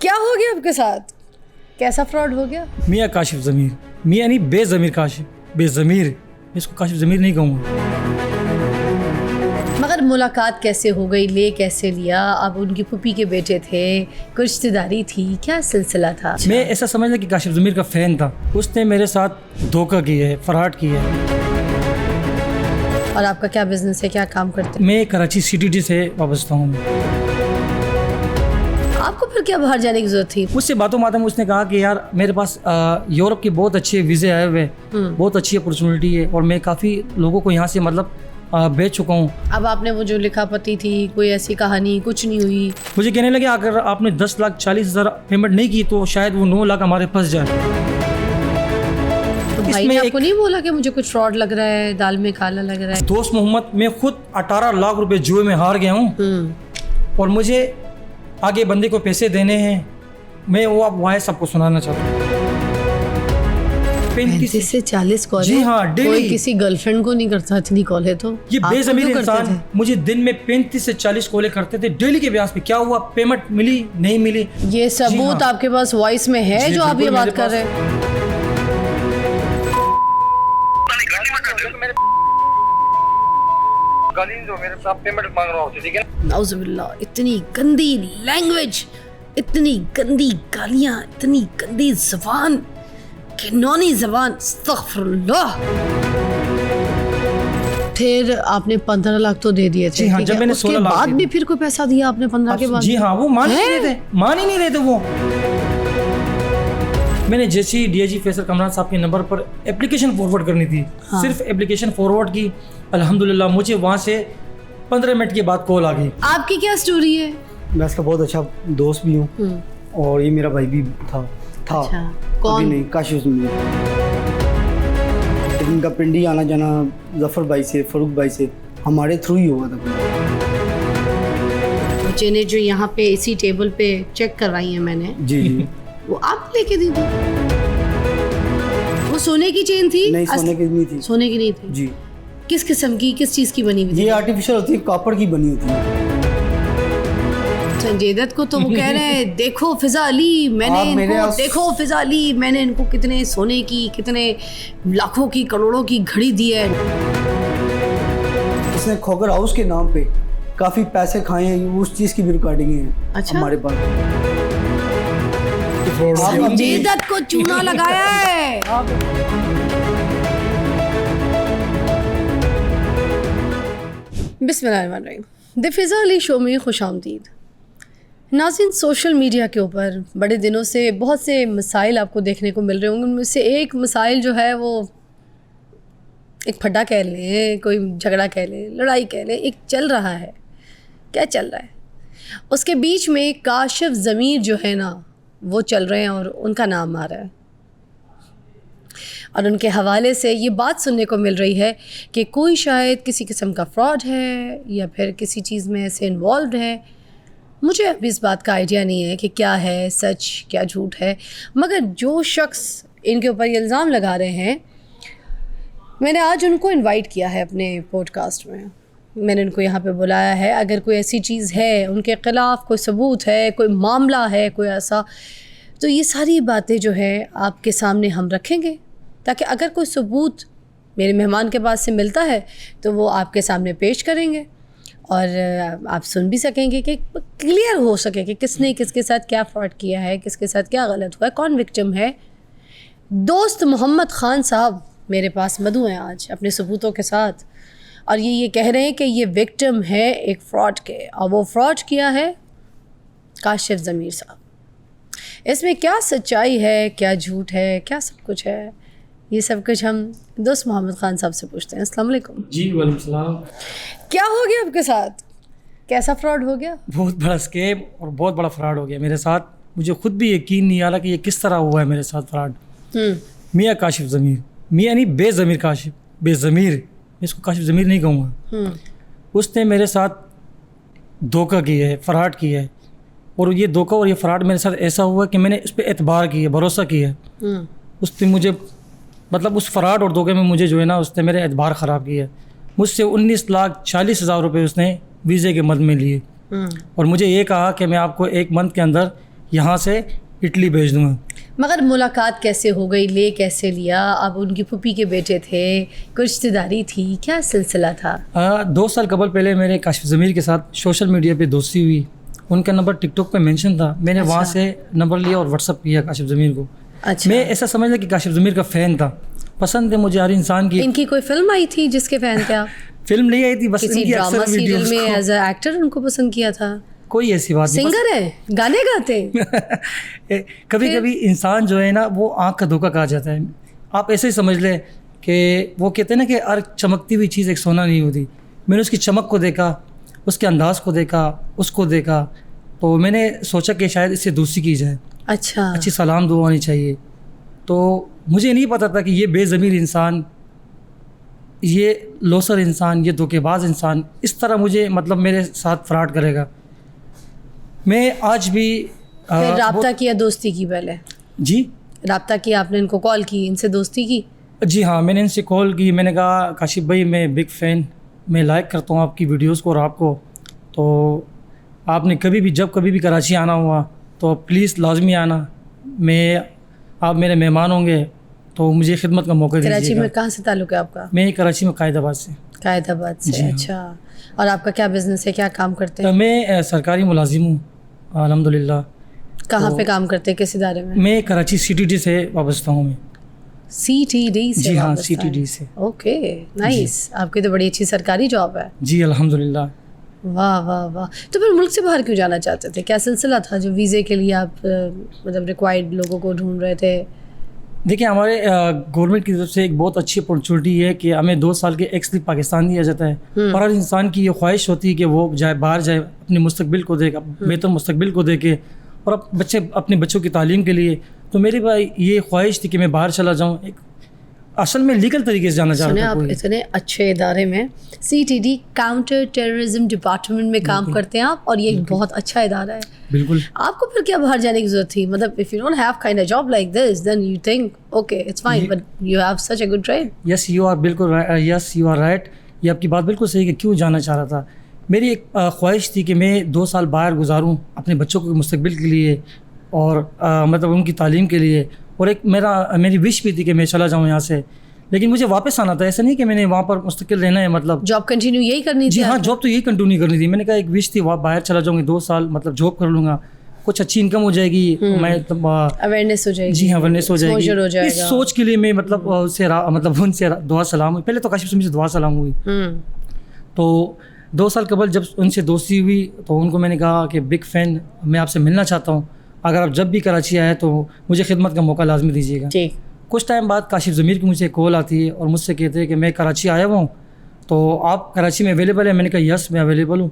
क्या हो गया आपके साथ? कैसा फ्रॉड हो गया? मियाँ काशिफ ज़मीर, मियाँ नहीं बेज़मीर काशिफ, बेज़मीर, इसको काशिफ ज़मीर नहीं कहूँगा। मगर मुलाकात कैसे हो गई, ले कैसे लिया? आप उनकी फूफी के बेटे थे, कोई रिश्तेदारी थी, क्या सिलसिला था? मैं ऐसा समझता कि काशिफ ज़मीर का फ़ैन था, उसने मेरे साथ धोखा किया है, फराड किया है। और आपका क्या बिजनेस है, क्या काम करते हैं? मैं कराची CTD से वाबस्ता हूँ। आपको फिर क्या बाहर जाने की जरूरत थी? मुझसे बातों बातों में उसने कहा कि यार मेरे पास यूरोप के बहुत अच्छे वीज़े आए हुए हैं, बहुत अच्छी अपॉर्चुनिटी है और मैं काफ़ी लोगों को यहाँ से मतलब बेच चुका हूँ। अब आपने वो जो लिखा पति थी, कोई ऐसी कहानी कुछ नहीं हुई? मुझे कहने लगे अगर आपने 10,40,000 पेमेंट नहीं की तो शायद वो 9 लाख हमारे फंस जाए। तो भाई ने आपको नहीं बोला कि मुझे कुछ फ्रॉड लग रहा है, दाल में काला लग रहा है? दोस्त मोहम्मद, मैं खुद 18 लाख रुपए जुए में हार गया हूँ और मुझे आगे बंदे को पैसे देने हैं। मैं वो अब वहाँ सबको सुनाना चाहता हूँ। 35 से 40 कॉल? जी हाँ, डेली। कोई किसी गर्लफ्रेंड को नहीं करता इतनी कॉल है तो? ये बेज़मीर इंसान मुझे दिन में 35 से 40 कॉलें करते थे डेली के ब्याज पे। क्या हुआ, पेमेंट मिली नहीं मिली? ये सबूत आपके पास वॉइस में है जो आप ये बात कर रहे हैं? मेरे साथ पेमेंट मांग रहा हूँ, ठीक है? नाउज़ुबिल्लाह, इतनी गंदी लैंग्वेज, इतनी गंदी गालियाँ, इतनी गंदी ज़बान, घिनौनी ज़बान, अस्तग़फिरुल्लाह। फिर आपने 15 लाख तो दे दिए थे? जी हाँ, जब मैंने 16 लाख बाद भी फिर कोई पैसा दिया आपने 15 के बाद? जी हाँ, वो मान ही नहीं रहे थे, मान ही नहीं रहे थे वो। मैंने जैसे ही DIG फैसल कमरान साहब के नंबर पर एप्लीकेशन फॉरवर्ड करनी थी, सिर्फ एप्लीकेशन फॉरवर्ड की, अल्हम्दुलिल्लाह मुझे वहाँ से 15 मिनट के बाद कॉल आ गई। आपकी क्या स्टोरी है? मैं इसका बहुत अच्छा दोस्त भी हूँ और ये मेरा भाई भी था। अच्छा, कौन? नहीं, काशिफ ज़मीर। इनका पिंडी आना जाना जफ़र भाई से, फरूक भाई से हमारे थ्रू ही हुआ था। बच्चे ने जो यहाँ पे इसी टेबल पे चेक करवाई है मैंने, जी वो आप लेके दी थी? वो सोने की चेन थी? नहीं, सोने की नहीं थी। सोने की नहीं थी? जी। किस किस्म की, किस चीज़ की बनी हुई थी? ये आर्टिफिशियल होती है, कॉपर की बनी होती है। संजय दत्त को तो वो कह रहे हैं देखो फिजा अली, मैंने इनको देखो फिजा अली, मैंने इनको कितने सोने की, कितने लाखों की, करोड़ों की घड़ी दी है। इसने खोकर हाउस के नाम पे काफी पैसे खाए हैं, उस चीज की भी रिकॉर्डिंग है। अच्छा? हमारे पास संजय दत्त को चूना लगाया है। बिस्मिल्लाहिर्रहमानिर्रहीम। द फिजा अली शो में खुशामदीद। नाज़रीन, सोशल मीडिया के ऊपर बड़े दिनों से बहुत से मसाइल आपको देखने को मिल रहे होंगे। उनमें से एक मसाइल जो है वो एक फड्डा कह लें, कोई झगड़ा कह लें, लड़ाई कह लें, एक चल रहा है। क्या चल रहा है? उसके बीच में काशिफ ज़मीर जो है ना वो चल रहे हैं और उनका नाम आ रहा है और उनके हवाले से ये बात सुनने को मिल रही है कि कोई शायद किसी किस्म का फ्रॉड है या फिर किसी चीज़ में ऐसे इन्वॉल्व है। मुझे अभी इस बात का आइडिया नहीं है कि क्या है सच, क्या झूठ है, मगर जो शख्स इनके ऊपर ये इल्ज़ाम लगा रहे हैं, मैंने आज उनको इनवाइट किया है अपने पॉडकास्ट में। मैंने उनको यहाँ पे बुलाया है। अगर कोई ऐसी चीज़ है, उनके ख़िलाफ़ कोई सबूत है, कोई मामला है, कोई ऐसा, तो ये सारी बातें जो है आपके सामने हम रखेंगे, ताकि अगर कोई सबूत मेरे मेहमान के पास से मिलता है तो वो आपके सामने पेश करेंगे और आप सुन भी सकेंगे कि क्लियर हो सके कि किसने किसके साथ क्या फ्रॉड किया है, किसके साथ क्या गलत हुआ है, कौन विक्टिम है। दोस्त मोहम्मद ख़ान साहब मेरे पास मधु हैं आज अपने सबूतों के साथ, और ये कह रहे हैं कि ये विक्टिम है एक फ़्रॉड के, और वो फ्रॉड किया है काशिफ ज़मीर साहब। इसमें क्या सच्चाई है, क्या झूठ है, क्या सब कुछ है, ये सब कुछ हम दोस्त मोहम्मद ख़ान साहब से पूछते हैं। अस्सलाम वालेकुम। जी वालेकुम सलाम। क्या हो गया आपके साथ? कैसा फ्रॉड हो गया? बहुत बड़ा स्कैम और बहुत बड़ा फ्रॉड हो गया मेरे साथ। मुझे खुद भी यकीन नहीं आ रहा कि ये किस तरह हुआ है मेरे साथ फ्रॉड। मियाँ काशिफ ज़मीर, मियाँ नहीं बेज़मीर काशिफ, बेज़मीर, इसको काशिफ ज़मीर नहीं कहूँगा। उसने मेरे साथ धोखा किया है, फ्रॉड किया है, और ये धोखा और ये फ्रॉड मेरे साथ ऐसा हुआ कि मैंने इस पर एतबार किया, भरोसा किया। उसने मुझे मतलब उस फ्रॉड और धोखे में मुझे जो है ना उसने मेरे एतबार ख़राब किया। मुझसे 19,40,000 रुपये उसने वीज़े के मद में लिए और मुझे ये कहा कि मैं आपको 1 मंथ के अंदर यहाँ से इटली भेज दूँगा। मगर मुलाकात कैसे हो गई, ले कैसे लिया? आप उनकी फूफी के बेटे थे, कोई रिश्तेदारी थी, क्या सिलसिला था? 2 साल कबल पहले मेरे काशिफ ज़मीर के साथ सोशल मीडिया पे दोस्ती हुई। उनका नंबर टिकटॉक पे मेंशन था, मैंने वहाँ से नंबर लिया और व्हाट्सअप किया काशिफ ज़मीर को। अच्छा। मैं ऐसा समझ लिया कि काशिफ ज़मीर का फ़ैन था, पसंद है मुझे हर इंसान की। इनकी कोई फिल्म आई थी जिसके फैन थे आप? फिल्म नहीं आई थी, बस किसी इनकी ड्रामा अक्सर सीरियल वीडियोस में को। एज अ एक्टर उनको पसंद किया था? कोई ऐसी बात नहीं, सिंगर है, गाने गाते कभी कभी इंसान जो है ना वो आँख का धोखा कहा जाता है। आप ऐसे ही समझ लें कि वो कहते हैं ना कि हर चमकती हुई चीज़ एक सोना नहीं होती। मैंने उसकी चमक को देखा, उसके अंदाज़ को देखा, उसको देखा, तो मैंने सोचा कि शायद इससे दोस्ती की जाए, अच्छा। अच्छी सलाम दुआ होनी चाहिए। तो मुझे नहीं पता था कि ये बेज़मीर इंसान, ये लोसर इंसान, ये धोखेबाज इंसान इस तरह मुझे मतलब मेरे साथ फ्रॉड करेगा। मैं आज भी फिर राब्ता किया, दोस्ती की? पहले जी राब्ता किया आपने, इनको कॉल की, इनसे दोस्ती की? जी हाँ, मैंने इनसे कॉल की। मैंने कहा काशिफ भाई मैं बिग फ़ैन, मैं लाइक करता हूँ आपकी वीडियोस को और आपको, तो आपने कभी भी जब कभी भी कराची आना हुआ तो प्लीज़ लाजमी आना, आप मेरे मेहमान होंगे तो मुझे खिदमत का मौका दीजिएगा। कराची में कहाँ से ताल्लुक़ है आपका? मैं कराची में कायदाबाद से। कायदाबाद से, जी हाँ। अच्छा। और आपका क्या बिज़नेस है, क्या काम करते हैं? मैं सरकारी मुलाजिम हूँ अल्हम्दुलिल्लाह। कहाँ पे काम करते हैं, किस इदारे में? मैं कराची CTD से वाबस्ता हूँ मैं। CTD से? जी हाँ, वाबस्ता है। CTD से। Okay, nice. आपकी तो बड़ी अच्छी सरकारी जॉब है। जी अल्हम्दुलिल्लाह। वाह वाह वाह। तो फिर मुल्क से बाहर क्यों जाना चाहते थे? क्या सिलसिला था जो वीज़े के लिए आप मतलब रिक्वायर्ड लोगों को ढूंढ रहे थे? देखिए हमारे गवर्नमेंट की तरफ से एक बहुत अच्छी अपॉर्चुनिटी है कि हमें 2 साल के एक्स पाकिस्तान दिया जाता है। और हर इंसान की ये ख्वाहिश होती है कि वो जाए बाहर जाए, अपने मुस्तकबिल को देखे, बेहतर मुस्तकबिल को देखे और अपने बच्चों की तालीम के लिए। तो मेरी भाई ये ख्वाहिश थी कि मैं बाहर चला जाऊँ। एक असल में लीगल तरीके से जाना चाह सुने रहा था। आप कोई इतने अच्छे इदारे में, CTD काउंटर टेररिज्म डिपार्टमेंट में काम करते हैं आप, और ये एक बहुत अच्छा इदारा है। बिल्कुल। आपको फिर क्या बाहर जाने की जरूरत थी? मतलब if you don't have kind of job like this then you think okay it's fine, but you have such a good trade. Yes you are बिल्कुल यस यू आर राइट। ये आपकी बात बिल्कुल सही है कि क्यों जाना चाह रहा था। मेरी एक ख्वाहिश थी कि मैं 2 साल बाहर गुजारूँ अपने बच्चों के मुस्तकबिल के लिए और मतलब उनकी तालीम के लिए, और एक मेरी विश भी थी कि मैं चला जाऊँ यहाँ से, लेकिन मुझे वापस आना था। ऐसा नहीं कि मैंने वहाँ पर मुस्तकिल रहना है, मतलब जॉब कंटिन्यू यही करनी थी? जी हाँ, जॉब तो यही कंटिन्यू करनी थी। मैंने कहा एक विश थी, वहाँ बाहर चला जाऊँगी 2 साल, मतलब जॉब कर लूँगा, कुछ अच्छी इनकम हो जाएगी, मैं अवेयरनेस हो जाएगी। जी हाँ अवेयरनेस हो जाएगी। Exposure हो जाएगा। इस सोच के लिए मैं मतलब उनसे दुआ सलाम हुई। पहले तो काशिफ ज़मीर से दुआ सलाम हुई। तो 2 साल कबल जब उनसे दोस्ती हुई तो उनको मैंने कहा कि बिग फ़ैन, मैं आपसे मिलना चाहता हूँ, अगर आप जब भी कराची आए तो मुझे खिदमत का मौका लाजमी दीजिएगा। ठीक। कुछ टाइम बाद काशिफ ज़मीर की मुझे कॉल आती है और मुझसे कहते हैं कि मैं कराची आया हुआ हूँ, तो आप कराची में अवेलेबल है? मैंने कहा यस मैं अवेलेबल हूँ।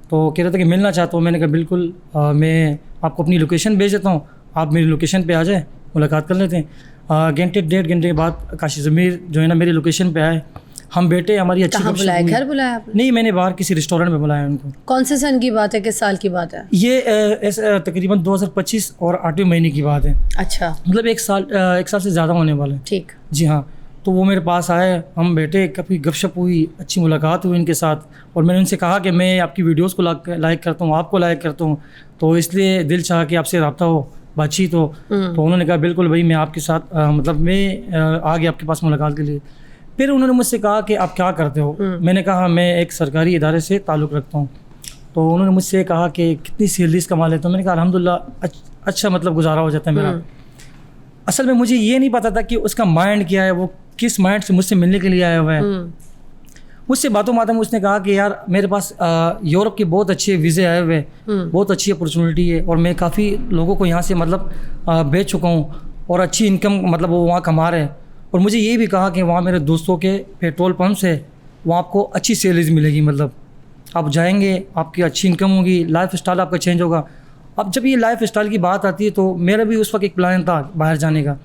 तो कह रहे थे कि मिलना चाहता हूँ। मैंने कहा बिल्कुल, मैं आपको अपनी लोकेशन भेज देता हूँ, आप मेरी लोकेशन पे आ जाए, मुलाकात कर लेते हैं। घंटे 1.5 घंटे के बाद काशिफ ज़मीर जो है ना मेरी लोकेशन पे आए, हम बैठे, हमारी अच्छी कहाँ गपशप बुलाया? हुई। घर बुलाया आपने? नहीं, मैंने बाहर किसी रेस्टोरेंट में बुलाया उनको। कौन से सन की बात है, किस साल की बात है? ये तकरीबन 2025 और 8वें महीने की बात है। अच्छा, मतलब 1 साल से ज़्यादा होने वाला है। ठीक। जी हाँ। तो वो मेरे पास आए, हम बैठे, काफ़ी गपशप हुई, अच्छी मुलाकात हुई इनके साथ, और मैंने उनसे कहा कि मैं आपकी वीडियोस को लाइक करता हूँ, आपको लाइक करता हूँ, तो इसलिए दिल चाहा कि आपसे रब्ता हो, बातचीत हो। तो उन्होंने कहा बिल्कुल भाई, मैं आपके साथ मतलब मैं आ गया आपके पास मुलाकात के लिए। फिर उन्होंने मुझसे कहा कि आप क्या करते हो? मैंने कहा मैं एक सरकारी इदारे से ताल्लुक़ रखता हूँ। तो उन्होंने मुझसे कहा कि कितनी सैलरीज कमा लेते हो? मैंने कहा अल्हम्दुलिल्लाह अच्छा मतलब गुजारा हो जाता है मेरा। असल में मुझे ये नहीं पता था कि उसका माइंड क्या है, वो किस माइंड से मुझसे मिलने के लिए आया हुआ है। मुझसे बातों बातों में उसने कहा कि यार मेरे पास यूरोप के बहुत अच्छे वीज़े आए हुए हैं, बहुत अच्छी अपॉर्चुनिटी है, और मैं काफ़ी लोगों को यहाँ से मतलब भेज चुका हूँ और अच्छी इनकम मतलब वो वहाँ कमा रहे हैं। और मुझे ये भी कहा कि वहाँ मेरे दोस्तों के पेट्रोल पंप है, वहाँ आपको अच्छी सैलरीज मिलेगी, मतलब आप जाएंगे आपकी अच्छी इनकम होगी, लाइफ स्टाइल आपका चेंज होगा। अब जब ये लाइफ स्टाइल की बात आती है तो मेरा भी उस वक्त एक प्लान था बाहर जाने का।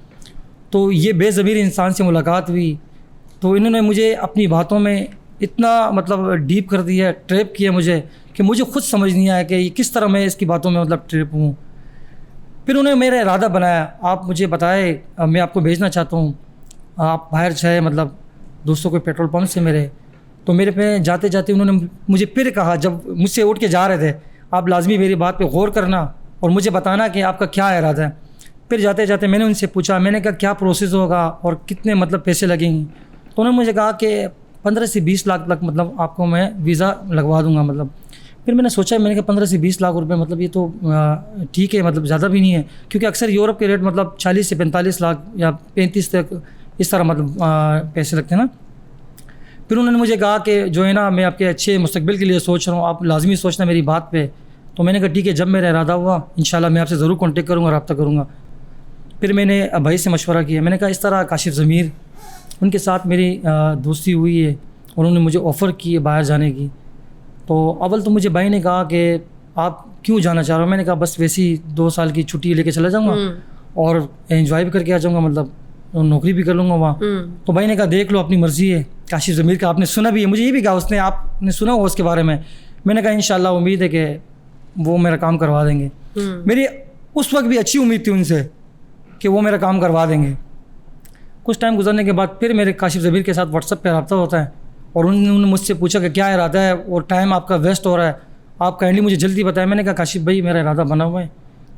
तो ये बेज़मीर इंसान से मुलाकात हुई, तो इन्होंने मुझे अपनी बातों में इतना मतलब डीप कर दिया, ट्रैप किया मुझे, कि मुझे खुद समझ नहीं आया कि ये किस तरह मैं इसकी बातों में मतलब ट्रैप हूँ। फिर उन्होंने मेरा इरादा बनाया, आप मुझे बताए, मैं आपको भेजना चाहता हूँ, आप बाहर जाए, मतलब दोस्तों के पेट्रोल पंप से मेरे। तो मेरे पे जाते जाते उन्होंने मुझे फिर कहा, जब मुझसे उठ के जा रहे थे, आप लाजमी मेरी बात पे गौर करना और मुझे बताना कि आपका क्या इरादा है। फिर जाते जाते मैंने उनसे पूछा, मैंने कहा क्या प्रोसेस होगा और कितने मतलब पैसे लगेंगे। तो उन्होंने मुझे कहा कि 15 से 20 लाख तक मतलब आपको मैं वीज़ा लगवा दूंगा मतलब। फिर मैंने सोचा, मैंने कहा 15 से 20 लाख रुपए मतलब ये तो ठीक है, मतलब ज़्यादा भी नहीं है, क्योंकि अक्सर यूरोप के रेट मतलब 40 से 45 लाख या 35 तक इस तरह मतलब पैसे लगते हैं ना। फिर उन्होंने मुझे कहा कि जो है ना मैं आपके अच्छे मुस्तकबिल के लिए सोच रहा हूँ, आप लाजमी सोचना मेरी बात पे। तो मैंने कहा ठीक है, जब मेरा इरादा हुआ इंशाल्लाह मैं आपसे ज़रूर कॉन्टेक्ट करूँगा, रब्ता करूँगा। फिर मैंने भाई से मशवरा किया, मैंने कहा इस तरह काशिफ़ ज़मीर उनके साथ मेरी दोस्ती हुई है, उन्होंने मुझे ऑफ़र की है बाहर जाने की। तो अव्वल तो मुझे भाई ने कहा कि आप क्यों जाना चाह रहे हो। मैंने कहा बस वैसे ही 2 साल की छुट्टी लेके चला जाऊँगा और एंजॉय भी करके आ जाऊँगा, मतलब नौकरी भी कर लूँगा वहाँ। तो भाई ने कहा देख लो, अपनी मर्ज़ी है, काशिफ़ ज़मीर का आपने सुना भी है, मुझे ये भी कहा उसने आपने सुना हो उसके बारे में। मैंने कहा इंशाल्लाह उम्मीद है कि वो मेरा काम करवा देंगे। मेरी उस वक्त भी अच्छी उम्मीद थी उनसे कि वो मेरा काम करवा देंगे। कुछ टाइम गुजरने के बाद फिर मेरे काशिफ़ ज़मीर के साथ व्हाट्सएप पे रब्ता होता है और उन्होंने मुझसे पूछा कि क्या इरादा है और टाइम आपका वेस्ट हो रहा है, आप काइंडली मुझे जल्दी बताएं। मैंने कहा काशिफ़ भाई मेरा इरादा बना हुआ है,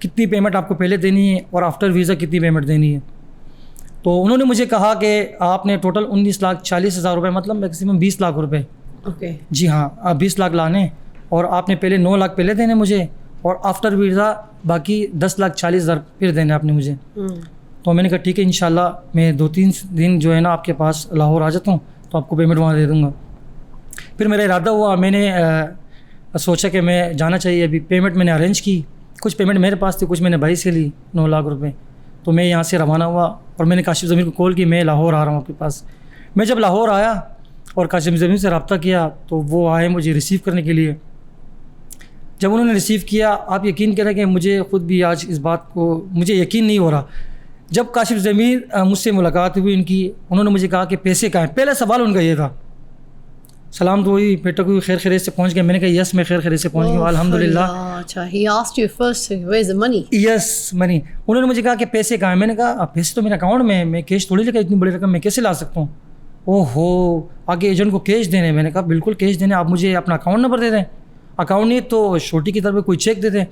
कितनी पेमेंट आपको पहले देनी है और आफ्टर वीज़ा कितनी पेमेंट देनी है। तो उन्होंने मुझे कहा कि आपने टोटल 19,40,000 रुपये मतलब मैक्सिमम 20 लाख रुपये, ओके जी हाँ, आप 20 लाख लाने और आपने पहले 9 लाख पहले देने मुझे और आफ्टर वीज़ा बाकी 10,40,000 फिर देने आपने मुझे। तो मैंने कहा ठीक है, इंशाल्लाह मैं 2-3 दिन जो है ना आपके पास लाहौर आ जाता हूँ तो आपको पेमेंट वहाँ दे दूँगा। फिर मेरा इरादा हुआ, मैंने सोचा कि मैं जाना चाहिए। अभी पेमेंट मैंने अरेंज की, कुछ पेमेंट मेरे पास थी, कुछ मैंने भाई से ली 9 लाख रुपए। तो मैं यहाँ से रवाना हुआ और मैंने काशिफ़ ज़मीर को कॉल की, मैं लाहौर आ रहा हूँ आपके पास। मैं जब लाहौर आया और काशिफ़ ज़मीर से रब्ता किया तो वो आए मुझे रिसीव करने के लिए। जब उन्होंने रिसीव किया, आप यकीन करें कि मुझे ख़ुद भी आज इस बात को मुझे यकीन नहीं हो रहा। जब काशिफ़ ज़मीर मुझसे मुलाकात हुई इनकी, उन्होंने मुझे कहा कि पैसे कहाँ हैं। पहला सवाल उनका ये था। सलाम तो हुई, बेटा कोई खैर खैरियत से पहुँच गया। मैंने कहा यस मैं खैर खैरियत से पहुँच गया अल्हम्दुलिल्लाह। अच्छा, he asked you first where is the money? Yes money. उन्होंने मुझे कहा कि पैसे कहाँ हैं। मैंने कहा पैसे तो मेरे अकाउंट में है, मैं कैश थोड़ी लेकर इतनी बड़ी रकम मैं कैसे ला सकता हूँ। ओहो, आगे एजेंट को कैश देने। मैंने कहा बिल्कुल कैश देने, आप मुझे अपना अकाउंट नंबर दे दें, अकाउंट नहीं तो छोटी की तरफ कोई चेक दे दें।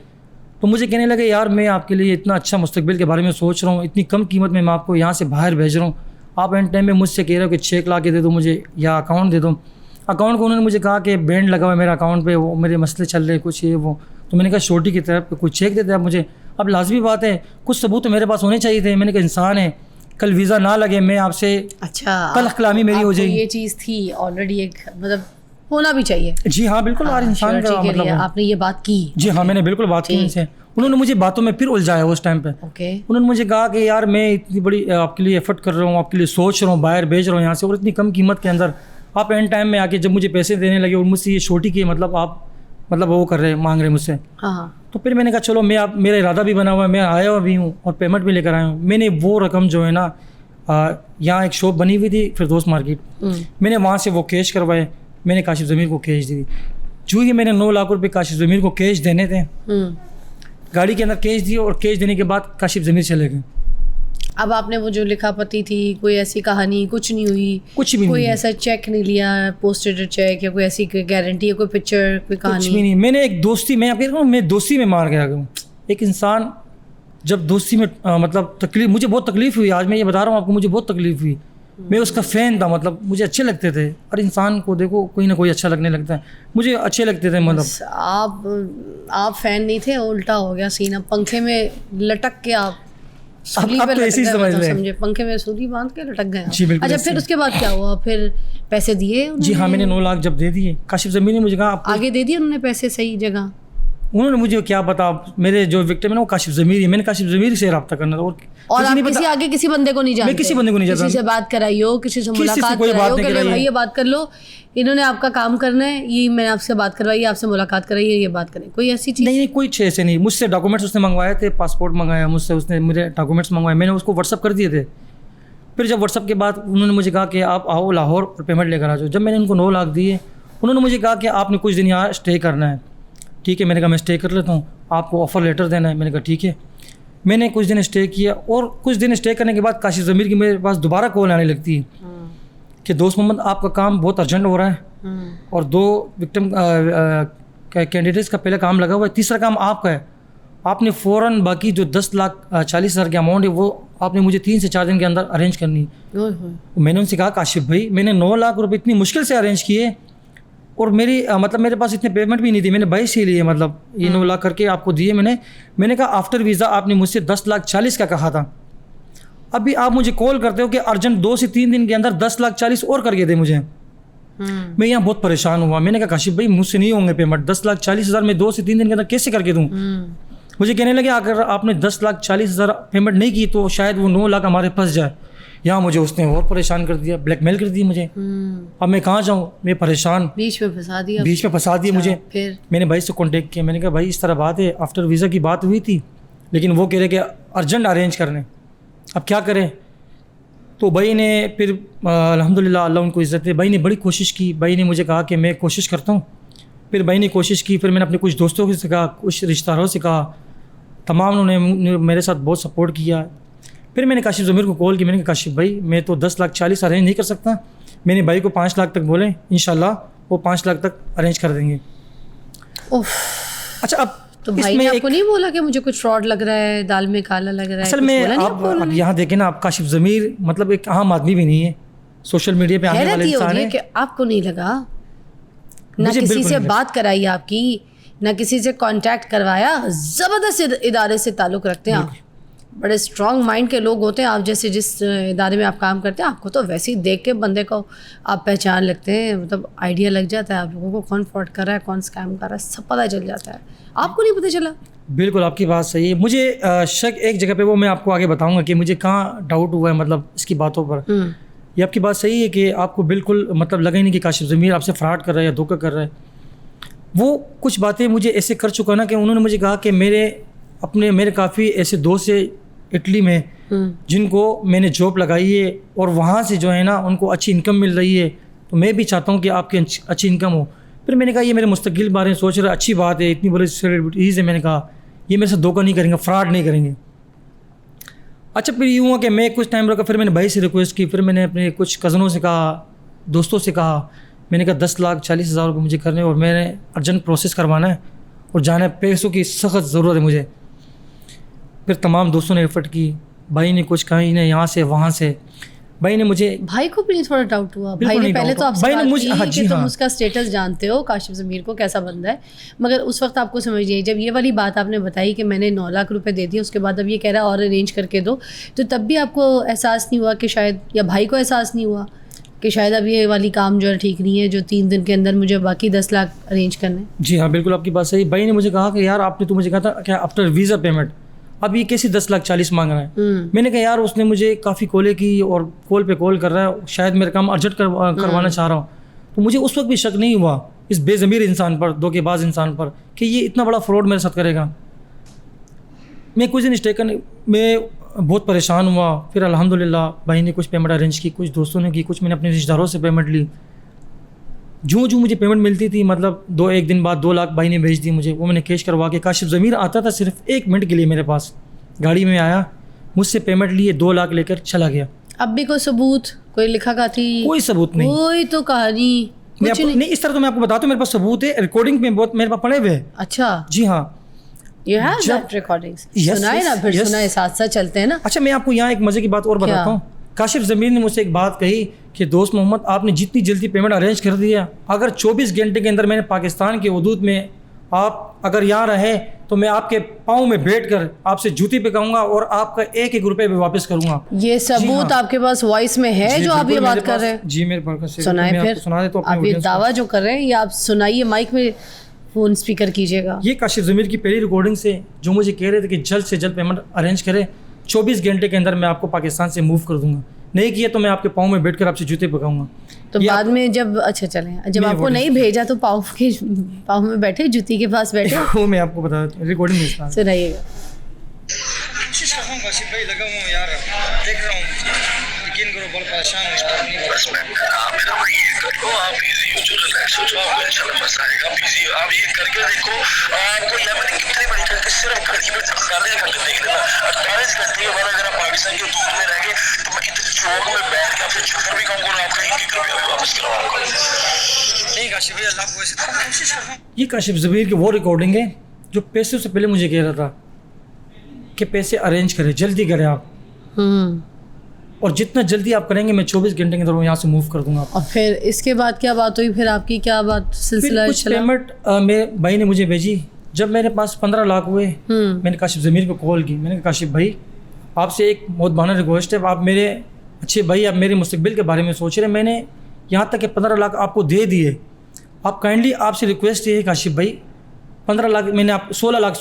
तो मुझे कहने लगे यार मैं आपके लिए इतना अच्छा मुस्तकबिल के बारे में सोच रहा हूँ, इतनी कम कीमत में मैं आपको यहाँ से बाहर भेज रहा हूँ, आप एंड टाइम में मुझसे कह रहे हो कि चेक ला के दे दो मुझे या अकाउंट दे दो। अकाउंट को उन्होंने मुझे कहा कि बैंड लगा हुआ है मेरा अकाउंट पे, वो मेरे मसले चल रहे कुछ ये वो। तो मैंने कहा छोटी की तरफ कोई चेक दे दे आप मुझे। अब लाजमी बात है कुछ सबूत तो मेरे पास होने चाहिए थे। मैंने कहा इंसान है, कल वीज़ा ना लगे मैं आपसे अच्छा, कल कलामी मेरी हो जाएगी। ये चीज़ थी ऑलरेडी, एक मतलब होना भी चाहिए। जी हाँ बिल्कुल, हर इंसान का surety के मतलब लिए है। आपने ये बात की। जी हाँ मैंने बिल्कुल बात की उनसे। उन्होंने मुझे बातों में फिर उलझाया उस टाइम पे। ओके, उन्होंने मुझे कहा कि यार मैं इतनी बड़ी आपके लिए एफर्ट कर रहा हूँ, आपके लिए सोच रहा हूँ, बाहर भेज रहा हूँ यहाँ से, और इतनी कम कीमत के अंदर आप एंड टाइम में आके जब मुझे पैसे देने लगे और मुझसे ये छोटी की मतलब आप मतलब वो कर रहे मांग रहे मुझसे। हाँ तो फिर मैंने कहा चलो मैं आप मेरा इरादा भी बना हुआ है, मैं आया हुआ भी हूँ और पेमेंट भी लेकर आया हूँ। मैंने वो रकम जो है ना यहाँ एक शॉप बनी हुई थी फिरदौस मार्केट, मैंने वहाँ से वो कैश करवाए, मैंने काशिफ़ ज़मीर को कैश दी। जो ही मैंने 9 लाख रुपए काशिफ़ ज़मीर को कैश देने थे, गाड़ी के अंदर कैश दिए और कैश देने के बाद काशिफ़ ज़मीर चले गए। अब आपने वो जो लिखापति थी, कोई ऐसी कहानी कुछ नहीं हुई, कुछ भी कोई नहीं, ऐसा चेक नहीं लिया, पोस्टेड चेक या कोई ऐसी गारंटी या कोई पिक्चर, कोई कुछ भी कहानी? नहीं। मैंने एक दोस्ती, मैं आपको कह रहा हूँ मैं दोस्ती में मार गया हूँ। एक इंसान जब दोस्ती में मतलब तकलीफ, मुझे बहुत तकलीफ़ हुई, आज मैं ये बता रहा हूँ आपको, मुझे बहुत तकलीफ़ हुई। मैं उसका फ़ैन था, मतलब मुझे अच्छे लगते थे। और इंसान को देखो कोई ना कोई अच्छा लगने लगता है, मुझे अच्छे लगते थे। मतलब आप फैन नहीं थे, उल्टा हो गया सीन। अब पंखे में लटक के आप सूली अब पे तो लटक ऐसे ही गए, समझ मतलब लें। समझे, पंखे में सूली बांध के लटक गए आप। जी, बिल्कुल अच्छा, ऐसे। फिर उसके बाद क्या हुआ? फिर पैसे दिए उन्होंने? जी हाँ, मैंने 9 लाख जब दे दिए, काशिफ़ ज़मीर ने मुझे कहा आपको, आगे दे दिए उन्होंने पैसे सही जगह? उन्होंने मुझे क्या पता, मेरे जो विक्टिम है ना वो काशिफ़ ज़मीर ही, मैंने काशिफ़ ज़मीर से रब्ता करना था। और आप नहीं किसी पता। आगे किसी बंदे को नहीं जानते? मैं किसी बंदे को नहीं जानता। किसी से बात कराई हो, किसी से किसी से मुलाकात कोई कराई बात हो नहीं कि ले कराई भाई है। ये बात कर लो, इन्होंने आपका काम करना है, ये मैंने आपसे बात करवाई है, आपसे मुलाकात कराई है, ये बात करें, कोई ऐसी चीज़? नहीं, कोई छः से नहीं। मुझसे डॉक्यूमेंट्स उसने मंगवाए थे, पासपोर्ट मंगाया मुझसे उसने, मेरे डॉक्यूमेंट्स मंगवाए, मैंने उसको व्हाट्सअप कर दिए थे। फिर जब व्हाट्सअप के बाद उन्होंने मुझे कहा कि आप आओ लाहौर और पेमेंट लेकर आ जाओ। जब मैंने उनको 9 लाख दिए, उन्होंने मुझे कहा कि आपने कुछ दिन यहाँ स्टे करना है। ठीक है, मैंने कहा मैं स्टे कर लेता हूँ, आपको ऑफ़र लेटर देना है। मैंने कहा ठीक है। मैंने कुछ दिन स्टे किया और कुछ दिन स्टे करने के बाद काशिफ़ ज़मीर की मेरे पास दोबारा कॉल आने लगती है कि दोस्त मोहम्मद आपका काम बहुत अर्जेंट हो रहा है और 2 विक्टिम कैंडिडेट्स का पहला काम लगा हुआ है, तीसरा काम आपका है आपने फ़ौरन बाकी जो 10,40,000 की अमाउंट है वो आपने मुझे 3 से 4 दिन के अंदर अरेंज करनी। मैंने उनसे कहा काशिफ भाई मैंने 9 लाख रुपए इतनी मुश्किल से अरेंज किए और मेरी मतलब मेरे पास इतने पेमेंट भी नहीं थी, मैंने भाई से लिए मतलब ये 9 लाख करके आपको दिए मैंने कहा आफ्टर वीज़ा आपने मुझसे 10,40,000 का कहा था, अभी आप मुझे कॉल करते हो कि अर्जेंट 2 से 3 दिन के अंदर 10,40,000 और करके दे मुझे। मैं यहाँ बहुत परेशान हुआ, मैंने कहा काशिफ भाई मुझसे नहीं होंगे पेमेंट, 10,40,000 में 2 से 3 दिन के अंदर कैसे करके दूँ। मुझे कहने लगे अगर आपने 10,40,000 पेमेंट नहीं की तो शायद वो 9 लाख हमारे फंस जाए। यहाँ मुझे उसने और परेशान कर दिया, ब्लैकमेल कर दी मुझे। अब मैं कहाँ जाऊँ, मैं परेशान, बीच में फंसा दिया मुझे। फिर मैंने भाई से कांटेक्ट किया, मैंने कहा भाई इस तरह बात है, आफ्टर वीज़ा की बात हुई थी लेकिन वो कह रहे कि अर्जेंट अरेंज करने, अब क्या करें। तो भाई ने फिर अल्हम्दुलिल्लाह अल्लाह उनको इज़्ज़त है, भाई ने बड़ी कोशिश की, भाई ने मुझे कहा कि मैं कोशिश करता हूँ। फिर भाई ने कोशिश की, फिर मैंने अपने कुछ दोस्तों से कहा, कुछ रिश्तेदारों से कहा, तमाम उन्होंने मेरे साथ बहुत सपोर्ट किया। फिर मैंने काशिफ ज़मीर को कॉल की, मैंने कहा काशिफ भाई मैं तो 10,40,000 अरेंज नहीं कर सकता, मैंने भाई को 5 लाख तक बोले, इंशाल्लाह वो 5 लाख तक अरेंज कर देंगे। अच्छा अब तो भाई ने आपको नहीं बोला कि मुझे कुछ फ्रॉड लग रहा है, दाल में काला लग रहा है? असल में आप यहाँ देखें ना, आप काशिफ ज़मीर मतलब एक आम आदमी भी नहीं है, सोशल मीडिया पे आने वाले इंसान है। कि आपको नहीं लगा, ना किसी से बात कराई आपकी, ना किसी से कांटेक्ट करवाया, ज़बरदस्त इदारे से ताल्लुक़ रखते हैं आप, बड़े स्ट्रॉन्ग माइंड के लोग होते हैं आप जैसे, जिस इदारे में आप काम करते हैं आपको तो वैसे ही देख के बंदे को आप पहचान लगते हैं, मतलब आइडिया लग जाता है आप लोगों को कौन फ्रॉड कर रहा है, कौन स्कैम कर रहा है, सब पता चल जाता है। आपको नहीं पता चला? बिल्कुल आपकी बात सही है। मुझे शक एक जगह पे, वो मैं आपको आगे बताऊंगा कि मुझे कहाँ डाउट हुआ है मतलब इसकी बातों पर। ये आपकी बात सही है कि आपको बिल्कुल मतलब लगा ही नहीं कि काशिफ ज़मीर आपसे फ्रॉड कर रहा है या धोखा कर रहा है। वो कुछ बातें मुझे ऐसे कर चुका ना कि उन्होंने मुझे कहा कि मेरे काफ़ी ऐसे दोस्त है इटली में जिनको मैंने जॉब लगाई है और वहाँ से जो है ना उनको अच्छी इनकम मिल रही है, तो मैं भी चाहता हूँ कि आपकी अच्छी इनकम हो। फिर मैंने कहा ये मेरे मुस्तकिल बारे में सोच रहा, अच्छी बात है, इतनी बड़ी सेलिब्रिटीज़ है, मैंने कहा ये मेरे साथ धोखा नहीं करेंगे, फ्रॉड नहीं करेंगे। अच्छा फिर यूँ हुआ कि मैं कुछ टाइम रखा, फिर मैंने भाई से रिक्वेस्ट की, फिर मैंने अपने कुछ कज़नों से कहा, दोस्तों से कहा, मैंने कहा 10,40,000 रुपये मुझे करने और मैंने अर्जेंट प्रोसेस करवाना है और जाना है, पैसों की सख्त ज़रूरत है मुझे। फिर तमाम दोस्तों ने एफर्ट की, भाई ने कुछ कहीं ना यहाँ से वहाँ से, भाई ने मुझे, भाई को भी थोड़ा डाउट हुआ, भाई ने पहले तो आपसे बात की कि तुम उसका स्टेटस जानते हो, काशिफ ज़मीर को कैसा बंदा है, मगर उस वक्त आपको समझिए जब ये वाली बात आपने बताई कि मैंने 9 लाख रुपए दे दिए, उसके बाद अब ये कह रहा है और अरेंज करके दो, तो तब भी आपको एहसास नहीं हुआ कि शायद, या भाई को एहसास नहीं हुआ कि शायद अब ये वाली काम जो है ठीक नहीं है, जो 3 दिन के अंदर मुझे बाकी 10 लाख अरेंज करने? जी हाँ बिल्कुल आपकी बात सही। भाई ने मुझे कहा कि यार आपने तो मुझे कहा था क्या आफ्टर वीज़ा पेमेंट, अब ये कैसे 10,40,000 मांग रहा है। मैंने कहा यार उसने मुझे काफ़ी कॉलें की और कॉल पे कॉल कर रहा है, शायद मेरा काम अर्जेंट करवाना चाह रहा हूँ। तो मुझे उस वक्त भी शक नहीं हुआ इस बेज़मीर इंसान पर, धोखेबाज इंसान पर, कि ये इतना बड़ा फ्रॉड मेरे साथ करेगा। मैं कुछ दिन स्टेकन, मैं बहुत परेशान हुआ। फिर अल्हम्दुलिल्लाह भाई ने कुछ पेमेंट अरेंज की, कुछ दोस्तों ने की, कुछ मैंने अपने रिश्तेदारों से पेमेंट ली। जो मुझे पेमेंट मिलती थी, मतलब 1 दिन बाद 2 लाख भाई ने भेज दी मुझे, वो मैंने कैश करवा के, काशिफ ज़मीर आता था सिर्फ 1 मिनट के लिए मेरे पास, गाड़ी में आया, मुझसे पेमेंट लिए, 2 लाख लेकर चला गया। अब भी कोई सबूत, कोई लिखा का थी? कोई सबूत नहीं, कोई तो कहानी कुछ नहीं। इस तरह तो मैं आपको बताता हूँ, मेरे पास सबूत है, रिकॉर्डिंग में बहुत मेरे पास पड़े हुए। अच्छा जी हाँ, You have that recordings? सुनाए ना, फिर सुनाए, साथ साथ चलते हैं ना। अच्छा मैं आपको यहाँ एक मज़े की बात और बताता हूँ। काशिफ ज़मीर ने मुझसे एक बात कही कि दोस्त मोहम्मद आपने जितनी जल्दी पेमेंट अरेंज कर दिया, अगर 24 घंटे के अंदर मैंने पाकिस्तान के हदूद में आप अगर यहाँ रहे तो मैं आपके पाँव में बैठकर आपसे जूती पिकाऊंगा और आपका 1-1 रुपये भी वापस करूंगा। ये सबूत आपके पास वॉइस में है जो आप ये बात कर रहे हैं? जी मेरे पास सुनाए, फिर सुना दे तो आप ये दावा जो कर रहे हैं ये आप सुनाइए, माइक में फ़ोन स्पीकर कीजिएगा। ये काशिफ ज़मीर की पहली रिकॉर्डिंग से जो मुझे कह रहे थे कि जल्द से जल्द पेमेंट अरेंज करें, 24 घंटे के अंदर मैं आपको पाकिस्तान से मूव कर दूंगा, नहीं किया तो मैं आपके पाँव में बैठकर आपसे जूते पकाऊंगा। तो बाद में जब, अच्छा चलें, जब आपको नहीं भेजा तो पाँव में बैठे, जूती के पास बैठे? वो मैं आपको बता रिकॉर्डिंग में सुनाइएगा। कोशिश कर रहा हूँ काशिफ भाई, लगा हुआ यार, देख रहा हूँ, यकीन करो बहुत परेशान हूँ यार। बस मैं मेरा भाई ये करो, आप इजी हो जो, रिलैक्स हो जो, आपको इंशाल्लाह मजा आएगा। आप इजी हो, आप ये करके देखो, आपको यहाँ मैंने कितनी बड़ी करके सिर्फ घड़ी में 48 घंटे देख लेना, 48 घंटे के बाद अगर आप पाकिस्तान के धूप में रह गए तो मैं इधर चौक में बैठ के आपसे चक्कर भी खाऊंगा और आपका 1 रुपया भी वापस करवाऊंगा। नहीं काशिफ भाई, अल्लाह को ऐसे कोशिश कर रहा हूँ। ये काशिफ ज़मीर की वो रिकॉर्डिंग है जो पैसे से पहले मुझे कह रहा था कि पैसे अरेंज करें, जल्दी करें आप, और जितना जल्दी आप करेंगे मैं 24 घंटे के अंदर यहाँ से मूव कर दूंगा। और फिर इसके बाद क्या बात हुई, फिर आपकी क्या बात सिलसिला कुछ चला? पेमेंट मेरे भाई ने मुझे भेजी। जब मेरे पास 15 लाख हुए, मैंने काशिफ ज़मीर को कॉल की। मैंने कहा काशिफ भाई, आपसे एक बहुत बहाना रिक्वेस्ट है, आप मेरे अच्छे भाई, आप मेरे मुस्तकबिल के बारे में सोच रहे हैं। मैंने यहाँ तक कि 15 लाख आपको दे दिए। आप काइंडली, आपसे रिक्वेस्ट ये है काशिफ भाई, 15 लाख मैंने आप 16 लाख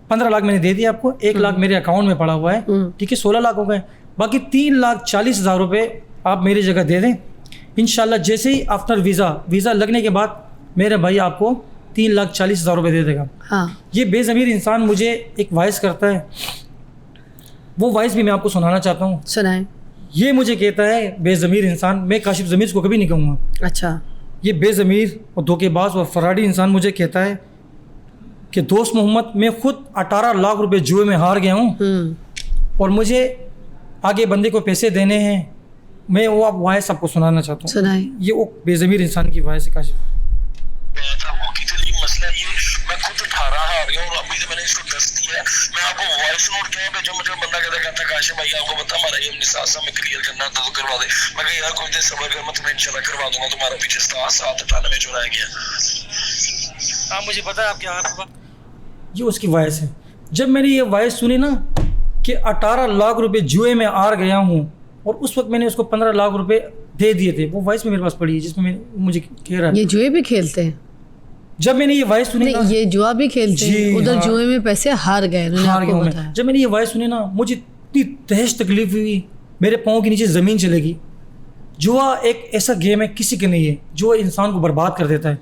15 लाख मैंने दे दिया आपको, 1 लाख मेरे अकाउंट में पड़ा हुआ है, ठीक है, 16 लाख हो गए। बाकी 3,40,000 रुपये आप मेरी जगह दे दें। इंशाल्लाह जैसे ही आफ्टर वीज़ा लगने के बाद मेरे भाई आपको 3,40,000 रुपये दे देगा। हाँ। ये बेज़मीर इंसान मुझे एक वॉइस करता है, वो वॉइस भी मैं आपको सुनाना चाहता हूँ। सुनाएं। ये मुझे कहता है बेज़मीर इंसान, मैं काशिफ ज़मीर को कभी नहीं कहूँगा। अच्छा। ये बेज़मीर और धोखेबाज और फराडी इंसान मुझे कहता है कि दोस्त मोहम्मद, मैं खुद 18 लाख रुपए जुए में हार गया हूँ और मुझे आगे बंदे को पैसे देने हैं। मैं वो आप वॉइस आपको सुनाना चाहता हूँ। सुनाएं। ये वो बेज़मीर इंसान की वॉइस है काशिफ। मसला ये, मैं खुद 18 हार गया हूँ, अभी तो मैंने इसको 10 दिया है। मैं आपको वॉइस नोट क्या भेजूं? मुझे बंदा कहता काशिफ भाई आपको पता हमारा ये निसासा में क्लियर करना था तो करवा दे। मैं कहा यार कोई देर सब्र कर, मैं तुम्हें इंशाल्लाह करवा दूंगा। तुम्हारा पीछे 798 जो रह गया। हाँ, मुझे पता है आप क्या, ये उसकी वॉइस है। जब मैंने ये वॉइस सुनी ना कि 18 लाख रुपए जुए में हार गया हूँ, और उस वक्त मैंने उसको 15 लाख रुपए दे दिए थे, वो वॉइस में मेरे पास पड़ी है जिसमें मुझे कह रहा है। ये जुए भी खेलते हैं? जब मैंने ये वॉइस सुनी ना, नहीं, ये जुआ भी खेलते हैं, उधर हाँ, जुए में पैसे हार गए, उन्होंने हार आपको गया बताया। मैं। जब मैंने ये वॉइस सुनी ना, मुझे इतनी तहस तकलीफ हुई, मेरे पाँव के नीचे ज़मीन चलेगी। जुआ एक ऐसा गेम है, किसी के नहीं है, जो इंसान को बर्बाद कर देता है।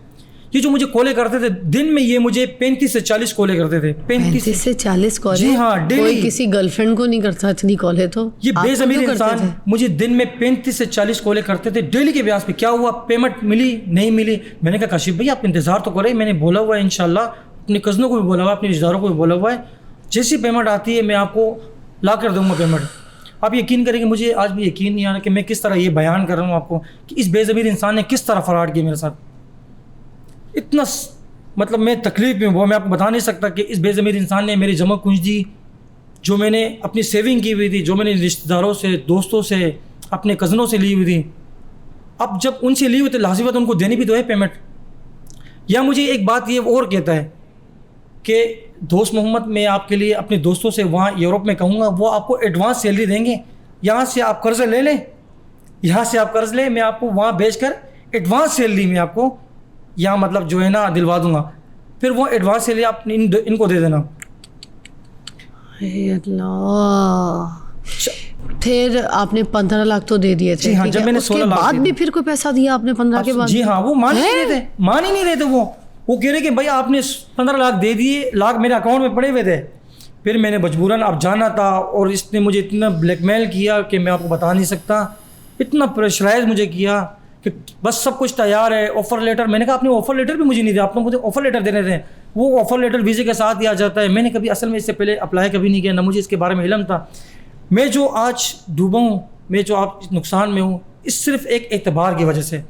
ये जो मुझे कॉलें करते थे दिन में, ये मुझे 35 से 40 कॉलें करते थे। 35 से 40 कॉलें? जी हाँ, डेली। कोई किसी गर्लफ्रेंड को नहीं करता इतनी कॉलें तो? ये आप बेज़मीर क्यों करते इंसान थे? मुझे दिन में 35 से 40 कॉलें करते थे डेली के ब्याज पे। क्या हुआ, पेमेंट मिली नहीं मिली? मैंने कहा काशिफ भाई आप इंतज़ार तो करें, मैंने बोला हुआ है इंशाल्लाह, अपने कज़नों को भी बोला हुआ है, अपने रिश्तेदारों को भी बोला हुआ है, जैसी पेमेंट आती है मैं आपको ला कर दूँगा पेमेंट। आप यकीन करेंगे, मुझे आज भी यकीन नहीं आ रहा कि मैं किस तरह ये बयान कर रहा हूँ आपको कि इस बेज़मीर इंसान ने किस तरह फ़राड किया मेरे साथ। इतना मतलब मैं तकलीफ़ में वो मैं आपको बता नहीं सकता कि इस बेज़मीर इंसान ने मेरी जमा पूंजी, जो मैंने अपनी सेविंग की हुई थी, जो मैंने रिश्तेदारों से, दोस्तों से, अपने कज़नों से ली हुई थी, अब जब उनसे ली हुई तो लाज़मी बात उनको देनी भी तो है पेमेंट। या मुझे एक बात ये और कहता है कि दोस्त मोहम्मद, मैं आपके लिए अपने दोस्तों से वहाँ यूरोप में कहूँगा, वो आपको एडवांस सैलरी देंगे, यहाँ से आप कर्ज़ ले लें, यहाँ से आप कर्ज़ लें, मैं आपको वहाँ भेज कर एडवांस सैलरी में आपको यहाँ मतलब जो है ना दिलवा दूँगा, फिर वो एडवांस सैलरी आप इनको दे देना। अल्लाह। फिर आपने 15 लाख तो दे दिए थे? जी हाँ, जब मैंने 16 लाख बाद भी फिर कोई पैसा दिया आपने 15 के बाद? जी हाँ, वो मान ही नहीं रहे थे, मान ही नहीं रहे थे। वो कह रहे कि भाई आपने 15 लाख दे दिए, लाख मेरे अकाउंट में पड़े हुए थे। फिर मैंने मजबूरन अब जाना था, और इसने मुझे इतना ब्लैकमेल किया कि मैं आपको बता नहीं सकता, इतना प्रेशराइज मुझे किया कि बस सब कुछ तैयार है, ऑफ़र लेटर। मैंने कहा आपने ऑफ़र लेटर भी मुझे नहीं दिया, आपने मुझे ऑफ़र लेटर देने थे। वो ऑफ़र लेटर वीज़े के साथ दिया जाता है। मैंने कभी असल में इससे पहले अप्लाई कभी नहीं किया, ना मुझे इसके बारे में इल्म था। मैं जो आज डूबा हूँ, मैं जो आप नुकसान में हूँ, इस सिर्फ एक एतबार की वजह से।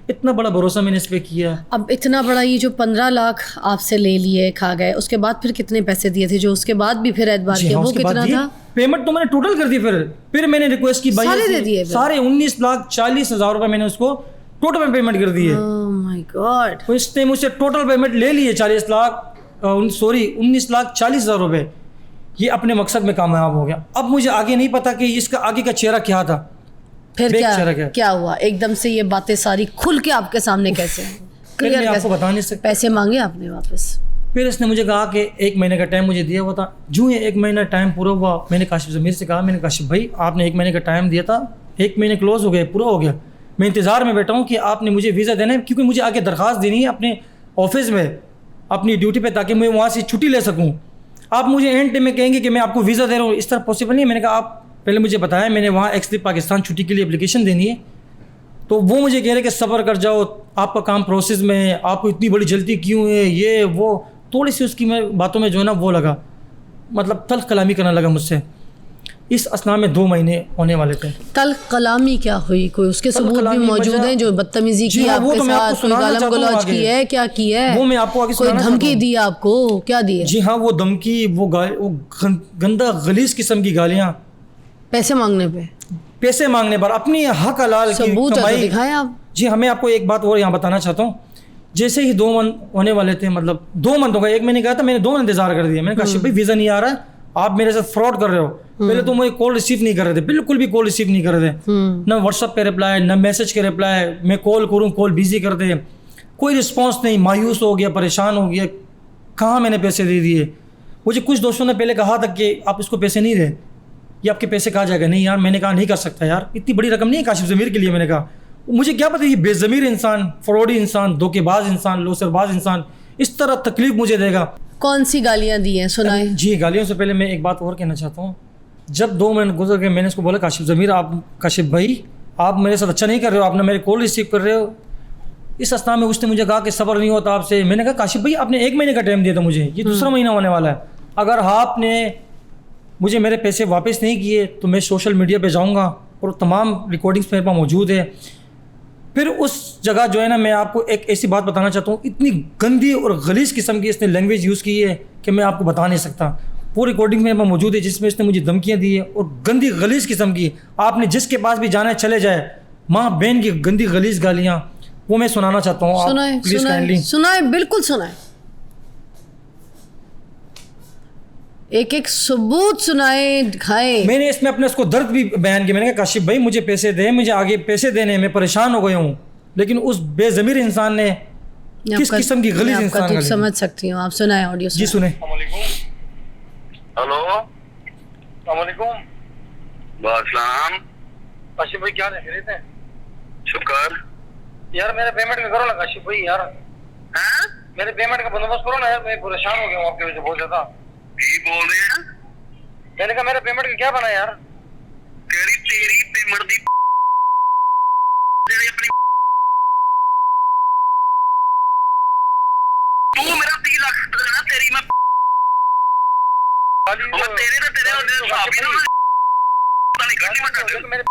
इतना बड़ा भरोसा मैंने इस पर किया। अब इतना बड़ा ये जो 15 लाख आपसे ले लिए, खा गए, उसके बाद फिर कितने पैसे दिए थे जो उसके बाद भी फिर एतबार किया? हाँ, वो कितना था? पेमेंट तो मैंने टोटल कर दी। फिर मैंने रिक्वेस्ट की, भाई सारे दे दिए? सारे 19,40,000 रुपये मैंने उसको टोटल में पेमेंट कर दिए। Oh my God. तो इसने मुझसे टोटल पेमेंट ले लिए 19,40,000 रुपये। ये अपने मकसद में कामयाब हो गया। अब मुझे आगे नहीं पता कि इसका आगे का चेहरा क्या था। फिर चेहरा क्या हुआ? एकदम से ये बातें सारी खुल के आपके सामने कैसे मैं आपको बता नहीं सकता। पैसे मांगे आपने वापस? फिर इसने मुझे कहा कि 1 महीने का टाइम मुझे दिया हुआ था। जो ही 1 महीना टाइम पूरा हुआ, मैंने काशिफ ज़मीर से कहा, मैंने काशिफ भाई आपने 1 महीने का टाइम दिया था, 1 महीने क्लोज हो गए, पूरा हो गया। मैं इंतज़ार में बैठा हूँ कि आपने मुझे वीज़ा देना है, क्योंकि मुझे आगे दरख्वास्त देनी है अपने ऑफिस में, अपनी ड्यूटी पे, ताकि मैं वहाँ से छुट्टी ले सकूँ। आप मुझे एंड टाइम में कहेंगे कि मैं आपको वीज़ा दे रहा हूँ, इस तरह पॉसिबल नहीं है। मैंने कहा आप पहले मुझे बताया, मैंने वहाँ एक्सलिप पाकिस्तान छुट्टी के लिए एप्लीकेशन देनी है। तो वो मुझे कह रहे कि सब्र कर जाओ, आपका काम प्रोसेस में है, आपको इतनी बड़ी जल्दी क्यों है, ये वो थोड़ी सी उसकी मैं बातों में जो है ना वो लगा, मतलब तल्ख कलामी करने लगा मुझसे। इस असना में 2 महीने होने वाले थे। तल कलामी क्या हुई? कोई उसके सबूत भी कलामी मौजूद वजह- हैं जो बदतमीजी जी की हाँ, वो आपके तो मैं आपको साथ, कोई सुनाना गालम चाहता हूँ गलौज आगे। की है, क्या की है? वो मैं आपको आगे कोई सुनाना धमकी चाहता हूँ। दी आपको? क्या दी है? जी हाँ, वो धमकी, वो गंदा गलीज किस्म की गालियाँ, पैसे मांगने पे? पैसे मांगने पर, अपनी हक हलाल की सबूत है तो कमाई। दिखाएं आप। जी हाँ, मैं आपको एक बात और यहाँ बताना चाहता हूँ। जैसे ही 2 मंथ होने वाले थे, मतलब 2 मंथ हो गए, 1 महीने कहा था, मैंने 2 मंथ इंतजार कर दिया। मैंने कहा शिव भाई वीज़ा नहीं आ रहा है, आप मेरे साथ फ्रॉड कर रहे हो। पहले तो मुझे कॉल रिसीव नहीं कर रहे थे, बिल्कुल भी कॉल रिसीव नहीं कर रहे थे, ना व्हाट्सअप पे रिप्लाई, ना मैसेज के रिप्लाई। मैं कॉल करूँ, कॉल बिजी कर दे, कोई रिस्पॉन्स नहीं। मायूस हो गया, परेशान हो गया, कहाँ मैंने पैसे दे दिए। मुझे कुछ दोस्तों ने पहले कहा था कि आप इसको पैसे नहीं दे, ये आपके पैसे कहा जाएगा। नहीं यार, मैंने कहा नहीं कर सकता यार, इतनी बड़ी रकम नहीं है काशिफ ज़मीर के लिए। मैंने कहा मुझे क्या पता ये बेज़मीर इंसान, फ्रॉडी इंसान, धोखेबाज इंसान, लोसरबाज इंसान इस तरह तकलीफ मुझे देगा। कौन सी गालियां दी हैं, सुनाए। जी, गालियों से पहले मैं एक बात और कहना चाहता हूँ। जब 2 महीने गुजर गए, मैंने उसको बोला काशिफ ज़मीर, आप, काशिफ भाई आप मेरे साथ अच्छा नहीं कर रहे हो, आप ना मेरे कॉल रिसीव कर रहे हो। इस अवस्था में उसने मुझे कहा कि सब्र नहीं होता आपसे। मैंने कहा काशिफ भाई आपने 1 महीने का टाइम दिया था मुझे, ये दूसरा महीना होने वाला है। अगर आपने मुझे मेरे पैसे वापस नहीं किए तो मैं सोशल मीडिया पे जाऊंगा और तमाम रिकॉर्डिंग्स मेरे पास मौजूद है। फिर उस जगह जो है ना, मैं आपको एक ऐसी बात बताना चाहता हूँ, इतनी गंदी और गलीज किस्म की इसने लैंग्वेज यूज़ की है कि मैं आपको बता नहीं सकता। वो रिकॉर्डिंग मेरे पास मौजूद है जिसमें इसने मुझे धमकियाँ दी है और गंदी गलीज किस्म की, आपने जिसके पास भी जाना है चले जाए, माँ बहन की गंदी गलीज गालियाँ, वो मैं सुनाना चाहता हूँ। आप सुनाए प्लीज़ काइंडली सुनाए, बिल्कुल सुनाए, एक एक सबूत सुनाए, दिखाए। मैंने इसमें अपने उसको दर्द भी बयान किया। मैंने कहा काशिफ भाई मुझे पैसे दे, मुझे आगे पैसे देने, मैं परेशान हो गया हूँ। लेकिन उस बेज़मीर इंसान ने किस किस्म की गलीज इंसान तो गाली दी। समझ सकती हूँ, आप सुनाए ऑडियो। जी सुने। हेलो वालेकुम सलाम। काशिफ भाई क्या खरीद है? शुक्र। यार मेरे पेमेंट का करो ना काशिफ भाई यार, हैं? मेरे पेमेंट का बंदोबस्त करो ना यार, मैं परेशान हो गया हूँ आपकी वजह से बहुत ज्यादा। की बोल रहे हैं? मैंने कहा मेरे पेमेंट का क्या बना यार? तेरी पेमेंट दी अपनी तू मेरा 3 लाख देना, तेरी मैं तेरे हिसाब ही ना पता नहीं घटी मत कर। मेरे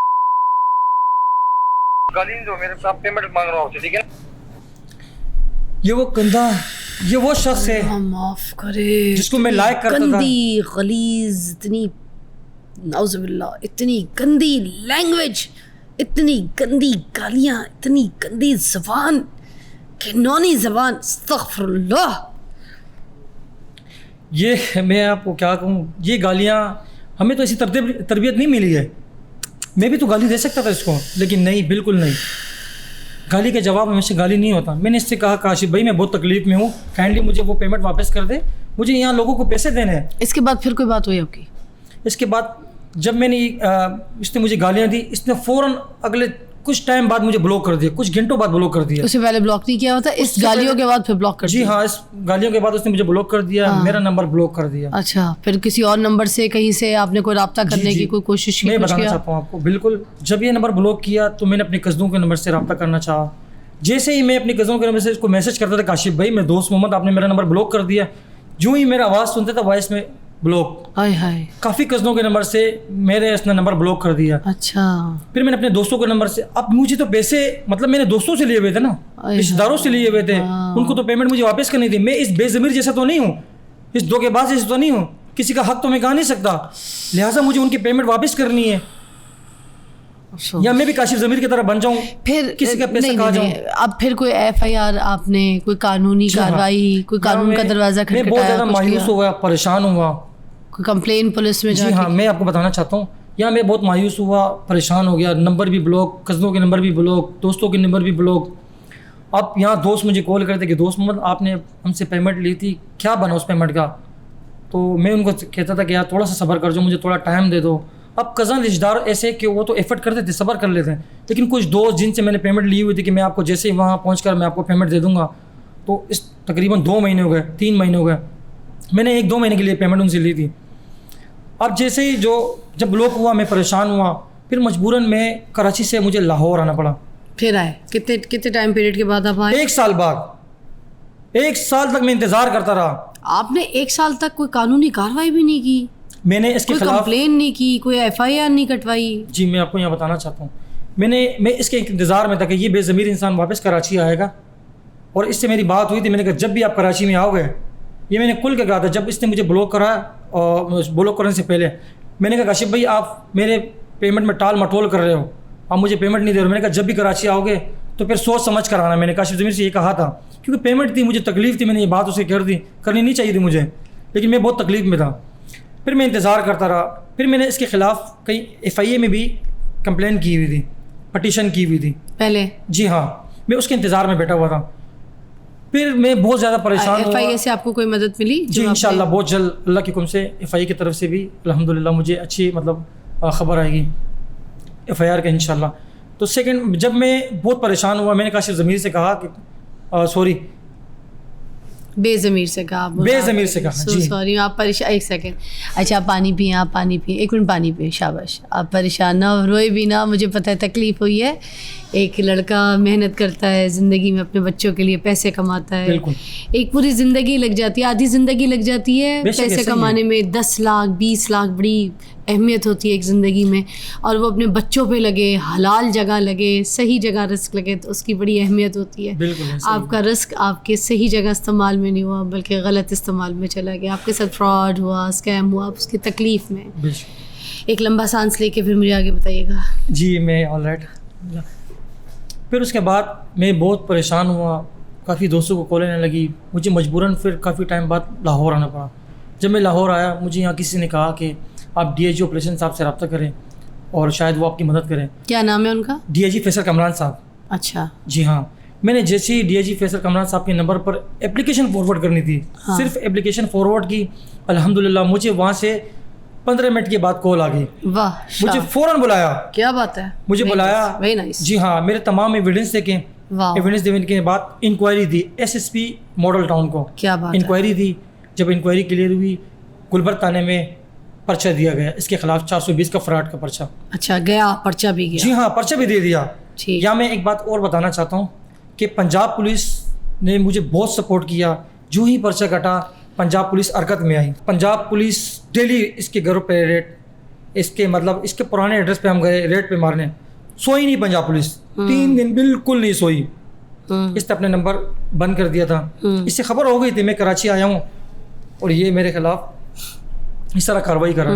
गाली दो, मेरे आप पेमेंट मांग रहा हूँ, ठीक है? ये वो गंदा, ये वो शख्स है माफ करे जिसको मैं लाइक करता था। गंदी गलीज, इतनी नाउजुबिल्लाह, इतनी गंदी लैंग्वेज, इतनी गंदी गालियाँ, इतनी गंदी ज़बान, घिनौनी ज़बान, अस्तगफिरुल्लाह। ये मैं आपको क्या कहूँ, ये गालियाँ हमें तो ऐसी तरबियत नहीं मिली है। मैं भी तो गाली दे सकता था इसको, लेकिन नहीं, बिल्कुल नहीं। गाली के जवाब हमेशा गाली नहीं होता। मैंने इससे कहा काशिफ भाई मैं बहुत तकलीफ में हूँ, काइंडली मुझे वो पेमेंट वापस कर दे, मुझे यहाँ लोगों को पैसे देने हैं। इसके बाद फिर कोई बात हुई आपकी? इसके बाद जब मैंने इसने मुझे गालियाँ दी, इसने फ़ौरन अगले कुछ टाइम बाद मुझे ब्लॉक कर दिया, कुछ घंटों बाद ब्लॉक कर दिया। उससे पहले ब्लॉक नहीं किया होता? इस उससे गालियों पहले- के बाद फिर ब्लॉक कर जी दिया? हाँ, इस गालियों के बाद उसने मुझे ब्लॉक कर दिया, मेरा नंबर ब्लॉक कर दिया। अच्छा, फिर किसी और नंबर से कहीं से आपने कोई रब्ता करने जी, की कोई कोशिश की? मैं कुछ बताना किया? चाहता हूँ आपको, बिल्कुल जब ये नंबर ब्लॉक किया तो मैंने अपने कज़नों के नंबर से रब्ता करना चाहा। जैसे ही मैं अपने कज़नों के नंबर से इसको मैसेज करता था काशिफ भाई मैं दोस्त मोहम्मद, आपने मेरा नंबर ब्लॉक कर दिया, जो ही मेरा आवाज़ सुनता था वॉइस में ब्लॉक। हाय हाय, काफ़ी कज़नों के नंबर से मेरे इसने नंबर ब्लॉक कर दिया। अच्छा। फिर मैंने अपने दोस्तों के नंबर से, अब मुझे तो पैसे मतलब मैंने दोस्तों से लिए हुए थे ना, रिश्तेदारों से लिए हुए थे, उनको तो पेमेंट मुझे वापस करनी थी। मैं इस बेज़मीर जैसा तो नहीं हूँ, इस धोखेबाज जैसा तो नहीं हूँ, किसी का हक तो मैं कहा नहीं सकता, लिहाजा मुझे उनकी पेमेंट वापस करनी है, या मैं भी काशिफ ज़मीर की तरह बन जाऊँ, फिर किसी का पैसा नहीं, खा नहीं, जाऊँ। नहीं, अब फिर कोई FIR आपने, कोई कानूनी जी हाँ। कार्रवाई, कोई कानून का दरवाजा मैं बहुत खटखटाया, ज़्यादा कुछ मायूस किया? हुआ, परेशान हुआ। कोई कंप्लेन पुलिस में जी जाके? हाँ, मैं आपको बताना चाहता हूँ, यहाँ मैं बहुत मायूस हुआ, परेशान हो गया, नंबर भी ब्लॉक, कज़नों के नंबर भी ब्लॉक, दोस्तों के नंबर भी ब्लॉक। अब यहाँ दोस्त मुझे कॉल करते कि दोस्त मोहम्मद आपने हमसे पेमेंट ली थी, क्या बना उस पेमेंट का? तो मैं उनको कहता था कि यार थोड़ा सा सब्र कर, जो मुझे थोड़ा टाइम दे दो। अब कज़न रिश्तेदार ऐसे कि वो तो एफर्ट करते थे, सब्र कर लेते हैं, लेकिन कुछ दोस्त जिनसे मैंने पेमेंट ली हुई थी कि मैं आपको जैसे ही वहाँ पहुँच मैं आपको पेमेंट दे दूँगा, तो इस तकरीबन 2 महीने हो गए, 3 महीने हो गए, मैंने 1-2 महीने के लिए पेमेंट उनसे ली थी। अब जैसे ही जब ब्लॉक हुआ मैं परेशान हुआ, फिर मजबूरन मैं कराची से मुझे लाहौर आना पड़ा। फिर आए कितने टाइम पीरियड के बाद आप आए? 1 साल बाद, 1 साल तक मैं इंतज़ार करता रहा। आपने 1 साल तक कोई कानूनी कार्रवाई भी नहीं की? मैंने इसके कोई खिलाफ कंप्लेन नहीं की, कोई FIR नहीं कटवाई? जी मैं आपको यहाँ बताना चाहता हूँ, मैं इसके इंतज़ार में था कि ये बेज़मीर इंसान वापस कराची आएगा, और इससे मेरी बात हुई थी। मैंने कहा जब भी आप कराची में आओगे, ये मैंने खुल के कहा था जब इसने मुझे ब्लॉक करा, और ब्लॉक करने से पहले मैंने कहा काशिफ भाई आप मेरे पेमेंट में टाल मटोल कर रहे हो, आप मुझे पेमेंट नहीं दे रहे हो। मैंने कहा जब भी कराची आओगे तो फिर सोच समझ कर आना। मैंने काशिफ ज़मीर से ये कहा था, क्योंकि पेमेंट थी, मुझे तकलीफ़ थी, मैंने ये बात उसे कर दी, करनी नहीं चाहिए थी मुझे, लेकिन मैं बहुत तकलीफ़ में था। फिर मैं इंतज़ार करता रहा, फिर मैंने इसके ख़िलाफ़ कहीं FIA में भी कंप्लेन की हुई थी, पटिशन की हुई थी पहले? जी हाँ, मैं उसके इंतज़ार में बैठा हुआ था। फिर मैं बहुत ज़्यादा परेशान हुआ। FIA से आपको कोई मदद मिली? जी इंशाल्लाह बहुत जल्द अल्लाह के हुक्म से FIA की तरफ से भी अल्हम्दुलिल्लाह मुझे अच्छी मतलब ख़बर आएगी FIR का इंशाल्लाह। तो सेकंड, जब मैं बहुत परेशान हुआ, मैंने काशिफ ज़मीर से कहा कि सॉरी, बेज़मीर से कहा? बेज़मीर से कहा, जी। सॉरी, आप परेशान, एक सेकंड। अच्छा, आप पानी पिए, आप पानी पिए, एक मिनट पानी पिए, शाबाश। आप परेशान ना हो, रोए भी ना, मुझे पता है तकलीफ़ हुई है। एक लड़का मेहनत करता है ज़िंदगी में, अपने बच्चों के लिए पैसे कमाता है, बिल्कुल। एक पूरी ज़िंदगी लग जाती है, आधी ज़िंदगी लग जाती है पैसे कमाने में। 10 लाख 20 लाख बड़ी अहमियत होती है एक ज़िंदगी में, और वो अपने बच्चों पे लगे, हलाल जगह लगे, सही जगह रिस्क लगे, तो उसकी बड़ी अहमियत होती है। बिल्कुल। आपका रिस्क आपके सही जगह इस्तेमाल में नहीं हुआ, बल्कि गलत इस्तेमाल में चला गया, आपके साथ फ्रॉड हुआ, स्कैम हुआ, आप उसकी तकलीफ़ में। एक लंबा सांस लेके फिर मुझे आगे बताइएगा। जी मैं ऑल राइट। फिर उसके बाद मैं बहुत परेशान हुआ, काफ़ी दोस्तों को कॉल आने लगी, मुझे मजबूरन फिर काफ़ी टाइम बाद लाहौर आना पड़ा। जब मैं लाहौर आया, मुझे यहाँ किसी ने कहा कि आप DIG ऑपरेशन साहब से रब्ता करें और शायद वो आपकी मदद करें। क्या नाम है उनका? DIG फैसल कमरान साहब। अच्छा। जी हाँ, मैंने जैसे ही DIG फैसल कमरान साहब के नंबर पर एप्लीकेशन फॉरवर्ड करनी थी, हाँ। सिर्फ एप्लीकेशन फॉरवर्ड की, अल्हम्दुलिल्लाह मुझे वहाँ से 15 मिनट के बाद कॉल आ गई। वाह, मुझे फ़ौरन बुलाया। क्या बात है, मुझे बुलाया। Very nice. जी हाँ, मेरे तमाम एविडेंस देखें, एविडेंस देने के बाद इंक्वायरी दी SSP मॉडल टाउन को। क्या बात है। इंक्वायरी दी, जब इंक्वायरी क्लियर हुई, गुलबर्ग थाने में पर्चा दिया गया, इसके खिलाफ 420 का फ्रॉड का पर्चा। अच्छा, गया पर्चा भी गया? जी हाँ, पर्चा भी दे दिया। ठीक। या मैं एक बात और बताना चाहता हूँ कि पंजाब पुलिस ने मुझे बहुत सपोर्ट किया। जो ही पर्चा कटा, पंजाब पुलिस हरकत में आई। पंजाब पुलिस डेली इसके घरों पे रेड, इसके मतलब इसके पुराने एड्रेस पे हम गए रेड पे मारने, सोई नहीं पंजाब पुलिस, 3 दिन बिल्कुल नहीं सोई। इसने अपने नंबर बंद कर दिया था। इससे खबर हो गई थी मैं कराची आया हूँ और ये मेरे खिलाफ इस तरह कार्रवाई करा।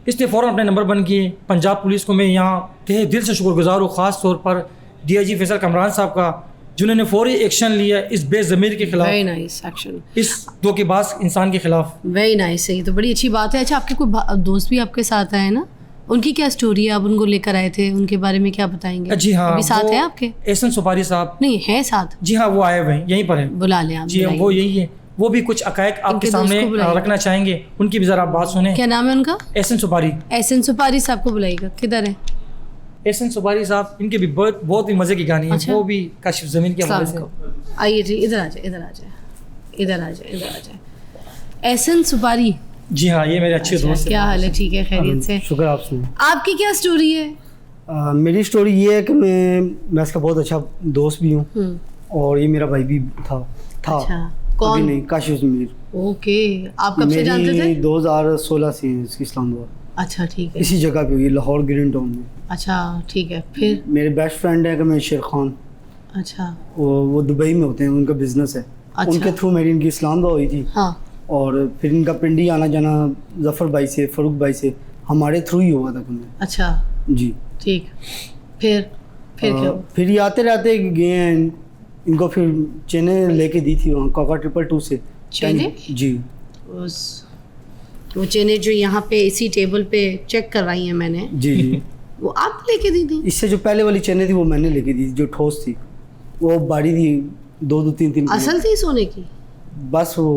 इसने फ़ौरन अपने नंबर बंद किए। पंजाब पुलिस को मैं यहाँ तहे दिल से शुक्रगुजार हूँ, ख़ास तौर पर DIG फैसल कमरान साहब का, जिन्होंने फौरी एक्शन लिया इस बेज़मीर के खिलाफ, वेरी नाइस एक्शन, इस धोखेबाज इंसान के खिलाफ। Very nice. ये तो बड़ी अच्छी बात है। अच्छा, आपके कोई दोस्त भी आपके साथ आए ना, उनकी क्या स्टोरी है? आप उनको लेकर आए थे, उनके बारे में क्या बताएंगे? जी हाँ, अभी साथ है आपके? एहसन सुपारी साहब। नहीं है साथ? जी हाँ, वो आए हुए हैं, यहीं पर है। बुला लें आप। जी हाँ, वो यही है। वो भी कुछ अकायक आपके सामने रखना चाहेंगे, उनकी भी ज़रा बात सुने। क्या नाम है उनका? एहसन सुपारी। एहसन सुपारी साहब को बुलाइएगा। किधर है एहसन सुपारी साहब? इनके भी बहुत ही मज़े की कहानी है। अच्छा? वो भी काशिफ ज़मीन के हवाले से। आइए जी, इधर आ जाए, इधर आ जाए, इधर आ जाए, इधर आ जाए। एहसन सुपारी। जी हाँ, ये मेरे अच्छे दोस्त। क्या हाल है? ठीक है, खैरियत से? शुक्र आपसे। आपकी क्या स्टोरी है? मेरी स्टोरी ये है कि मैं इसका बहुत अच्छा दोस्त भी हूँ और ये मेरा भाई भी था। अच्छा, कौन? नहीं, काशिफ ज़मीर। ओके, आप कब से जानते थे? 2016 से इसकी इस्लामाबाद। अच्छा, ठीक है। इसी जगह पे हुई, लाहौर ग्रीन टाउन में। अच्छा, ठीक है। फिर? मेरे बेस्ट फ्रेंड है कि मैं शेर खान। अच्छा। वो दुबई में होते हैं, उनका बिजनेस है। अच्छा। उनके थ्रू मेरी इनकी इस्लामाबाद हुई थी। हाँ। और फिर इनका पिंडी आना जाना जफ़र भाई से, फ़रूक भाई से, हमारे थ्रू ही हुआ था उन्हें। अच्छा, जी। ठीक। फिर क्या हुआ? फिर ये आते रहते गए हैं। इनको फिर चेन्नई लेके दी थी वहाँ काका 222 से। चेन्नई? जी। वो चेन्नई जो यहाँ पे इसी टेबल पे चेक करवाई है मैंने। जी जी। वो आप लेके दी थी? इससे जो पहले वाली चेन्नई थी वो मैंने लेके दी, जो ठोस थी। वो बाड़ी थी 2-3 असल थी सोने की? बस वो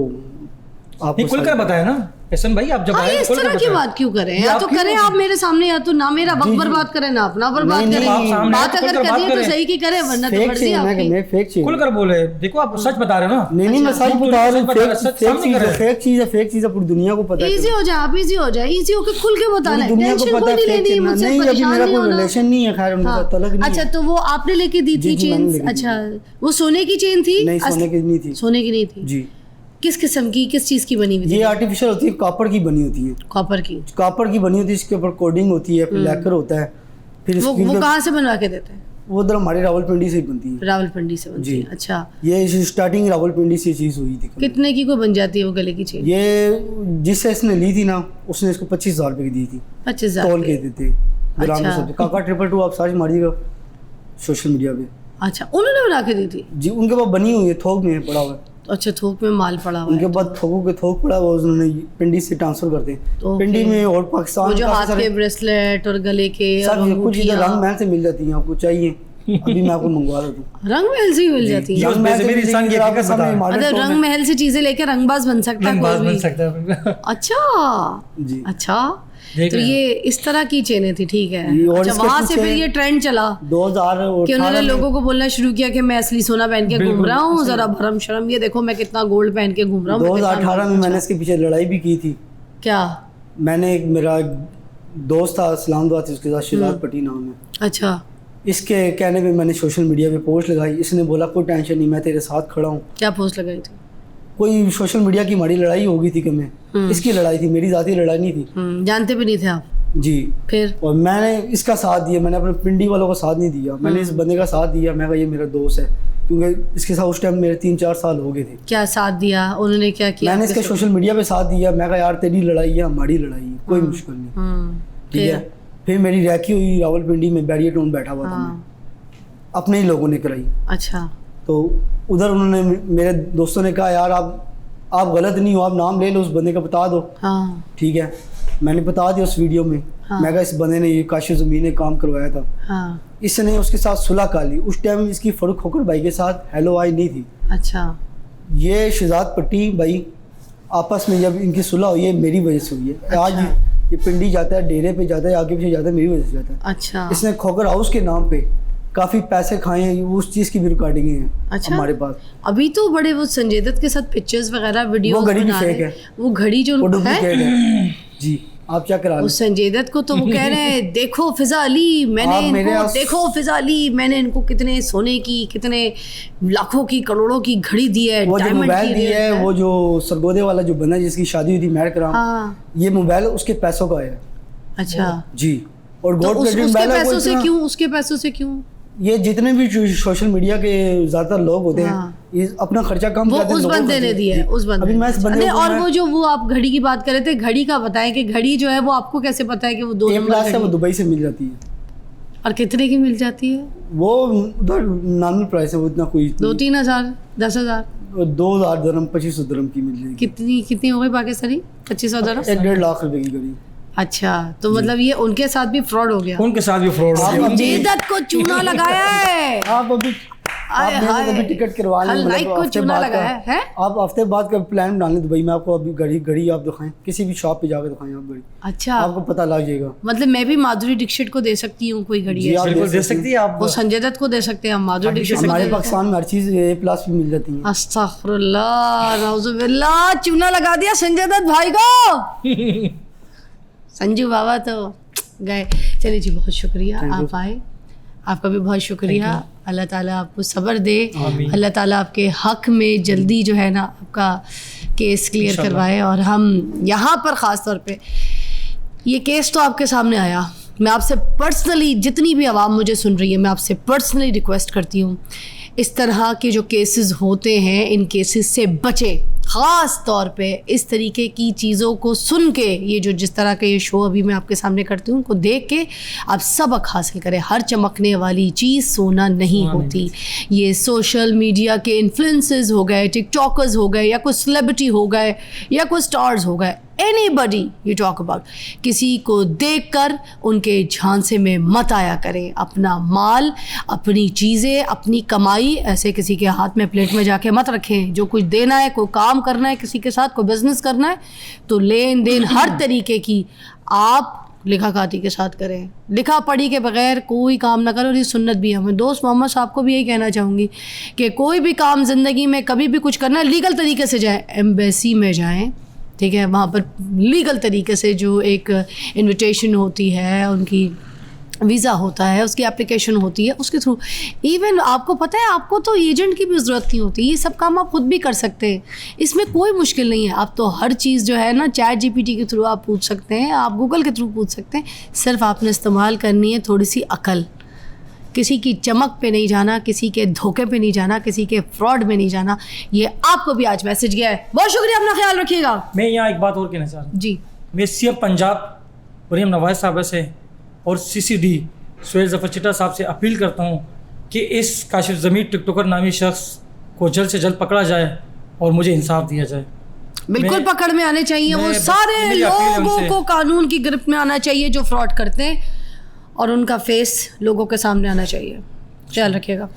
नहीं, खुलकर बताया ना एहसन भाई, आप जब आए इस तरह की बात क्यों करें? या तो करें आप मेरे सामने, या तो ना मेरा वक्त बर्बाद करें, ना अपना बर्बाद नहीं, करें। नहीं, बात अगर करनी है तो सही की करें, वरना तो मर्जी आपकी। मैं फेक चीज खुलकर बोले। देखो आप सच बता रहे हो ना। नहीं, मैं सच बता रहा हूँ। फेक चीज है, पूरी दुनिया को पता है। इजी हो जाए, आप इजी हो जाए, इजी होके खुल के बताना है। दुनिया को टेंशन पता कोई नहीं लेनी, है। मुझसे नहीं, अभी परेशान मेरा नहीं कोई होना। रिलेशन नहीं है, खैर उनके साथ तलक नहीं। अच्छा, तो वो आपने लेके दी थी जी, मैंने चेन? लेके दी। अच्छा, वो सोने की चेन थी? नहीं, सोने की नहीं थी। सोने की नहीं थी। जी। किस किस्म की, किस चीज़ की बनी हुई ये थी? आर्टिफिशियल होती है, कॉपर की बनी होती है, कॉपर की। कॉपर की बनी होती है, इसके ऊपर कोडिंग होती है, फिर लैकर होता है, फिर वो स्क्रीन कहाँ से बनवा के देते हैं? वो उधर हमारी रावलपिंडी से ही बनती है। रावलपिंडी से बनती जी। है। अच्छा, ये स्टार्टिंग रावलपिंडी से चीज़ हुई थी। कितने की को बन जाती है वो गले की चेन? ये जिससे इसने ली थी ना, उसने इसको 25,000 रुपये की दी थी, 25,000 तोल के देते ग्राम अच्छा। के सब। काका 222 आप सर्च मारिएगा सोशल मीडिया पे। अच्छा, उन्होंने बना के दी थी? जी, उनके पास बनी हुई है, थोक में पड़ा हुआ है, अच्छा, थोक में माल पड़ा हुआ उनके है। बाद थोकों के थोक पड़ा हुआ, उन्होंने पिंडी से ट्रांसफर करते हैं, तो पिंडी फिर में और पाकिस्तान वो जो काफी हाथ सारे- के ब्रेसलेट और गले के और सब कुछ इधर अंगूठियाँ, रंग महल से मिल जाती है, आपको चाहिए अभी मैं आपको मंगवा देता हूँ। रंग महल से ही मिल जाती ये है। उस रंग महल से बेज़मीर मिल इंसान की जाएगी, हकीकत सामने बता रहा है। मॉडल मतलब स्टोर रंग में- महल से चीजें लेके रंगबाज बन सकता है रंगबाज कोई बन भी। सकता है। अच्छा जी। अच्छा, देख तो रहे हैं। ये इस तरह की चेनें थी, ठीक है। ये और अच्छा, इसके वहां से पीछे फिर ये ट्रेंड चला 2018 कि उन्होंने में- लोगों को बोलना शुरू किया कि मैं असली सोना पहन के घूम बिल्कुल, रहा हूँ, जरा भरम शर्म, ये देखो मैं कितना गोल्ड पहन के घूम रहा हूँ। मैं कितना 2018 में अच्छा। मैंने इसके पीछे लड़ाई भी की थी। क्या? मैंने एक मेरा दोस्त था इस्लामाबाद, उसके साथ शिजात पट्टी नाम है, अच्छा, इसके कहने पे मैंने सोशल मीडिया पे पोस्ट लगाई, इसने बोला कोई टेंशन नहीं, मैं तेरे साथ खड़ा हूँ। क्या पोस्ट लगाई थी? कोई सोशल मीडिया की हमारी लड़ाई हो गई थी कि मैं, इसकी लड़ाई थी, मेरी ज़ाती लड़ाई नहीं थी। जानते भी नहीं थे आप? जी। फिर? और मैंने इसका साथ दिया, मैंने अपने पिंडी वालों का साथ नहीं दिया, मैंने इस बंदे का साथ दिया। मैं कहा ये मेरा दोस्त है, क्योंकि इसके साथ उस टाइम मेरे 3-4 साल हो गए थे। क्या साथ दिया उन्होंने? क्या किया? मैंने इसके सोशल मीडिया पे साथ दिया। मैं कहा यार तेरी लड़ाई है, हमारी लड़ाई है, कोई मुश्किल नहीं, ठीक फिर? है। फिर मेरी रैकी हुई रावलपिंडी में, बैरियर टाउन बैठा हुआ था मैं, हाँ, अपने ही लोगों ने कराई। अच्छा, तो उधर उन्होंने, मेरे दोस्तों ने कहा यार आप गलत नहीं हो, आप नाम ले लो, उस बंदे का बता दो, हाँ ठीक है। मैंने बता दिया उस वीडियो में। हाँ। मैं कहा इस बंदे ने ये काशिफ ज़मीन ने काम करवाया था, हाँ, इसने उसके साथ सुलह कर ली। उस टाइम इसकी फरूक खोकर भाई के साथ हेलो आई नहीं थी। अच्छा, ये शिजात पट्टी भाई आपस में जब इनकी सुलह हुई है, मेरी वजह से हुई है। आज ये पिंडी जाता है, डेरे पे जाता है, आगे पीछे जाता है, मेरी वजह से जाता है। अच्छा, इसने खोकर हाउस के नाम पे काफ़ी पैसे खाए हैं, उस चीज़ की भी रिकॉर्डिंगें हैं अच्छा। हमारे पास। अभी तो बड़े वो संजय दत्त के साथ पिक्चर्स वगैरह वीडियो वो घड़ी भी fake है। वो घड़ी जो वो है डुप्लीकेट है जी, आप चेक करा लें। उस संजय दत्त को तो वो कह रहे हैं देखो फिजा अली, मैंने आप मेरे इनको आस- देखो फिजा अली, मैंने इनको कितने सोने की, कितने लाखों की, करोड़ों की घड़ी दी है, वो जो डायमंड मोबाइल की दी है, वो जो सरगोदे वाला जो बंदा जिसकी शादी हुई थी मैर कराम, हाँ, ये मोबाइल उसके पैसों का है अच्छा। जी। और तो गोल्ड प्लेटेड उसके मोबाइल है, वो पैसों से इतना- क्यों, उसके पैसों से क्यों? ये जितने भी जो सोशल मीडिया के ज्यादातर लोग होते हैं, हाँ। ये अपना खर्चा कम वो करते हैं, उस लोगों का बंदे ने खर्चा- दिया है, जी। उस बंदे अभी ने। मैं इस बंदे अरे, को और मैं- वो जो वो आप घड़ी की बात कर रहे थे, घड़ी का बताएं कि घड़ी जो है वो आपको कैसे पता है कि वो 2 A+ नंबर है, वो घड़ी दुबई से मिल जाती है। और कितने की मिल जाती है? वो उधर नॉर्मल प्राइस है, वो इतना कोई 2-3 हज़ार, 10,000? 2,000 दरम 2500 दरम की मिल जाएगी। कितनी कितनी हो गई पाकिस्तानी? 2500 दरम? 1.5 लाख रुपए की घड़ी। अच्छा, तो मतलब ये उनके साथ भी फ्रॉड हो गया। उनके साथ भी फ्रॉड हो आप गया। अभी- जेदत को चूना लगाया है। आप अभी आय आप मेरे हाय। साथ अभी टिकट करवा लें, खलनायक को हफ्ते चूना बाद का- लगाया है? आप हफ्ते बाद का प्लान बना लें दुबई में, आपको अभी घड़ी आप दिखाएं, किसी भी शॉप पे जाकर दिखाएं आप घड़ी, अच्छा, आपको पता लग जाएगा। मतलब मैं भी माधुरी दीक्षित को दे सकती हूँ कोई घड़ी जी, है? आप बिल्कुल दे सकती है आप। वो संजय दत्त को दे सकते हैं, हम माधुरी दीक्षित को हमारे दे पाकिस्तान में हर चीज़ A+ भी मिल जाती है। अस्तगफुरुल्लाह, नाउजुबिल्लाह, चूना लगा दिया संजय दत्त भाई को। संजू बाबा तो गए। चलिए जी, बहुत शुक्रिया Thank you. आप आए, आपका भी बहुत शुक्रिया। अल्लाह ताला आपको सब्र दे, आमीन। अल्लाह ताला आपके हक में जल्दी जो है ना आपका केस क्लियर इंशाल्लाह। करवाए। और हम यहाँ पर ख़ास तौर पे ये केस तो आपके सामने आया, मैं आपसे पर्सनली, जितनी भी आवाम मुझे सुन रही है, मैं आपसे पर्सनली रिक्वेस्ट करती हूँ, इस तरह के जो केसेस होते हैं, इन केसेस से बचें। ख़ास तौर पे इस तरीके की चीज़ों को सुन के, ये जो जिस तरह का ये शो अभी मैं आपके सामने करती हूँ, उनको देख के आप सबक हासिल करें। हर चमकने वाली चीज़ सोना नहीं होती। ये सोशल मीडिया के इन्फ्लुएंसर्स हो गए, टिकटॉकर्स हो गए, या कोई सेलिब्रिटी हो गए, या कोई स्टार्स हो गए, एनीबडी यू टॉक अबाउट, किसी को देखकर उनके झांसे में मत आया करें। अपना माल, अपनी चीज़ें, अपनी कमाई ऐसे किसी के हाथ में प्लेट में जाके मत रखें। जो कुछ देना है, कोई काम करना है किसी के साथ, कोई बिजनेस करना है, तो लेन देन हर तरीके की आप लिखा खाती के साथ करें। लिखा पढ़ी के बगैर कोई काम ना करें। और ये सुन्नत भी है। मैं दोस्त मोहम्मद साहब को भी यही कहना चाहूँगी कि कोई भी काम ज़िंदगी में कभी भी कुछ करना है, लीगल तरीके से जाएँ, एम्बेसी में जाएँ, ठीक है, वहाँ पर लीगल तरीके से जो एक इनविटेशन होती है, उनकी वीज़ा होता है, उसकी एप्लीकेशन होती है, उसके थ्रू इवन आपको पता है आपको तो एजेंट की भी ज़रूरत नहीं होती, ये सब काम आप खुद भी कर सकते हैं, इसमें कोई मुश्किल नहीं है। आप तो हर चीज़ जो है ना ChatGPT के थ्रू आप पूछ सकते हैं, आप गूगल के थ्रू पूछ सकते हैं, सिर्फ आपने इस्तेमाल करनी है थोड़ी सी अकल। किसी की चमक पे नहीं जाना, किसी के धोखे पे नहीं जाना, किसी के फ्रॉड में नहीं जाना। ये आपको भी आज मैसेज गया है। बहुत शुक्रिया, अपना ख्याल रखिएगा। मैं यहाँ एक बात और कहना चाह रहा हूँ जी, मैं CM पंजाब मरीम नवाज साहब से और CCD सुहेल ज़फ़र चिट्टा साहब से अपील करता हूँ कि इस काशिफ ज़मीर टिकटॉकर नामी शख्स को जल्द से जल्द पकड़ा जाए और मुझे इंसाफ दिया जाए। बिल्कुल मैं- पकड़ में आने चाहिए वो मैं सारे मेरी अपील है लोगों उनसे। को कानून की गिरफ्त में आना चाहिए जो फ्रॉड करते हैं, और उनका फेस लोगों के सामने आना चाहिए। ख्याल रखिएगा।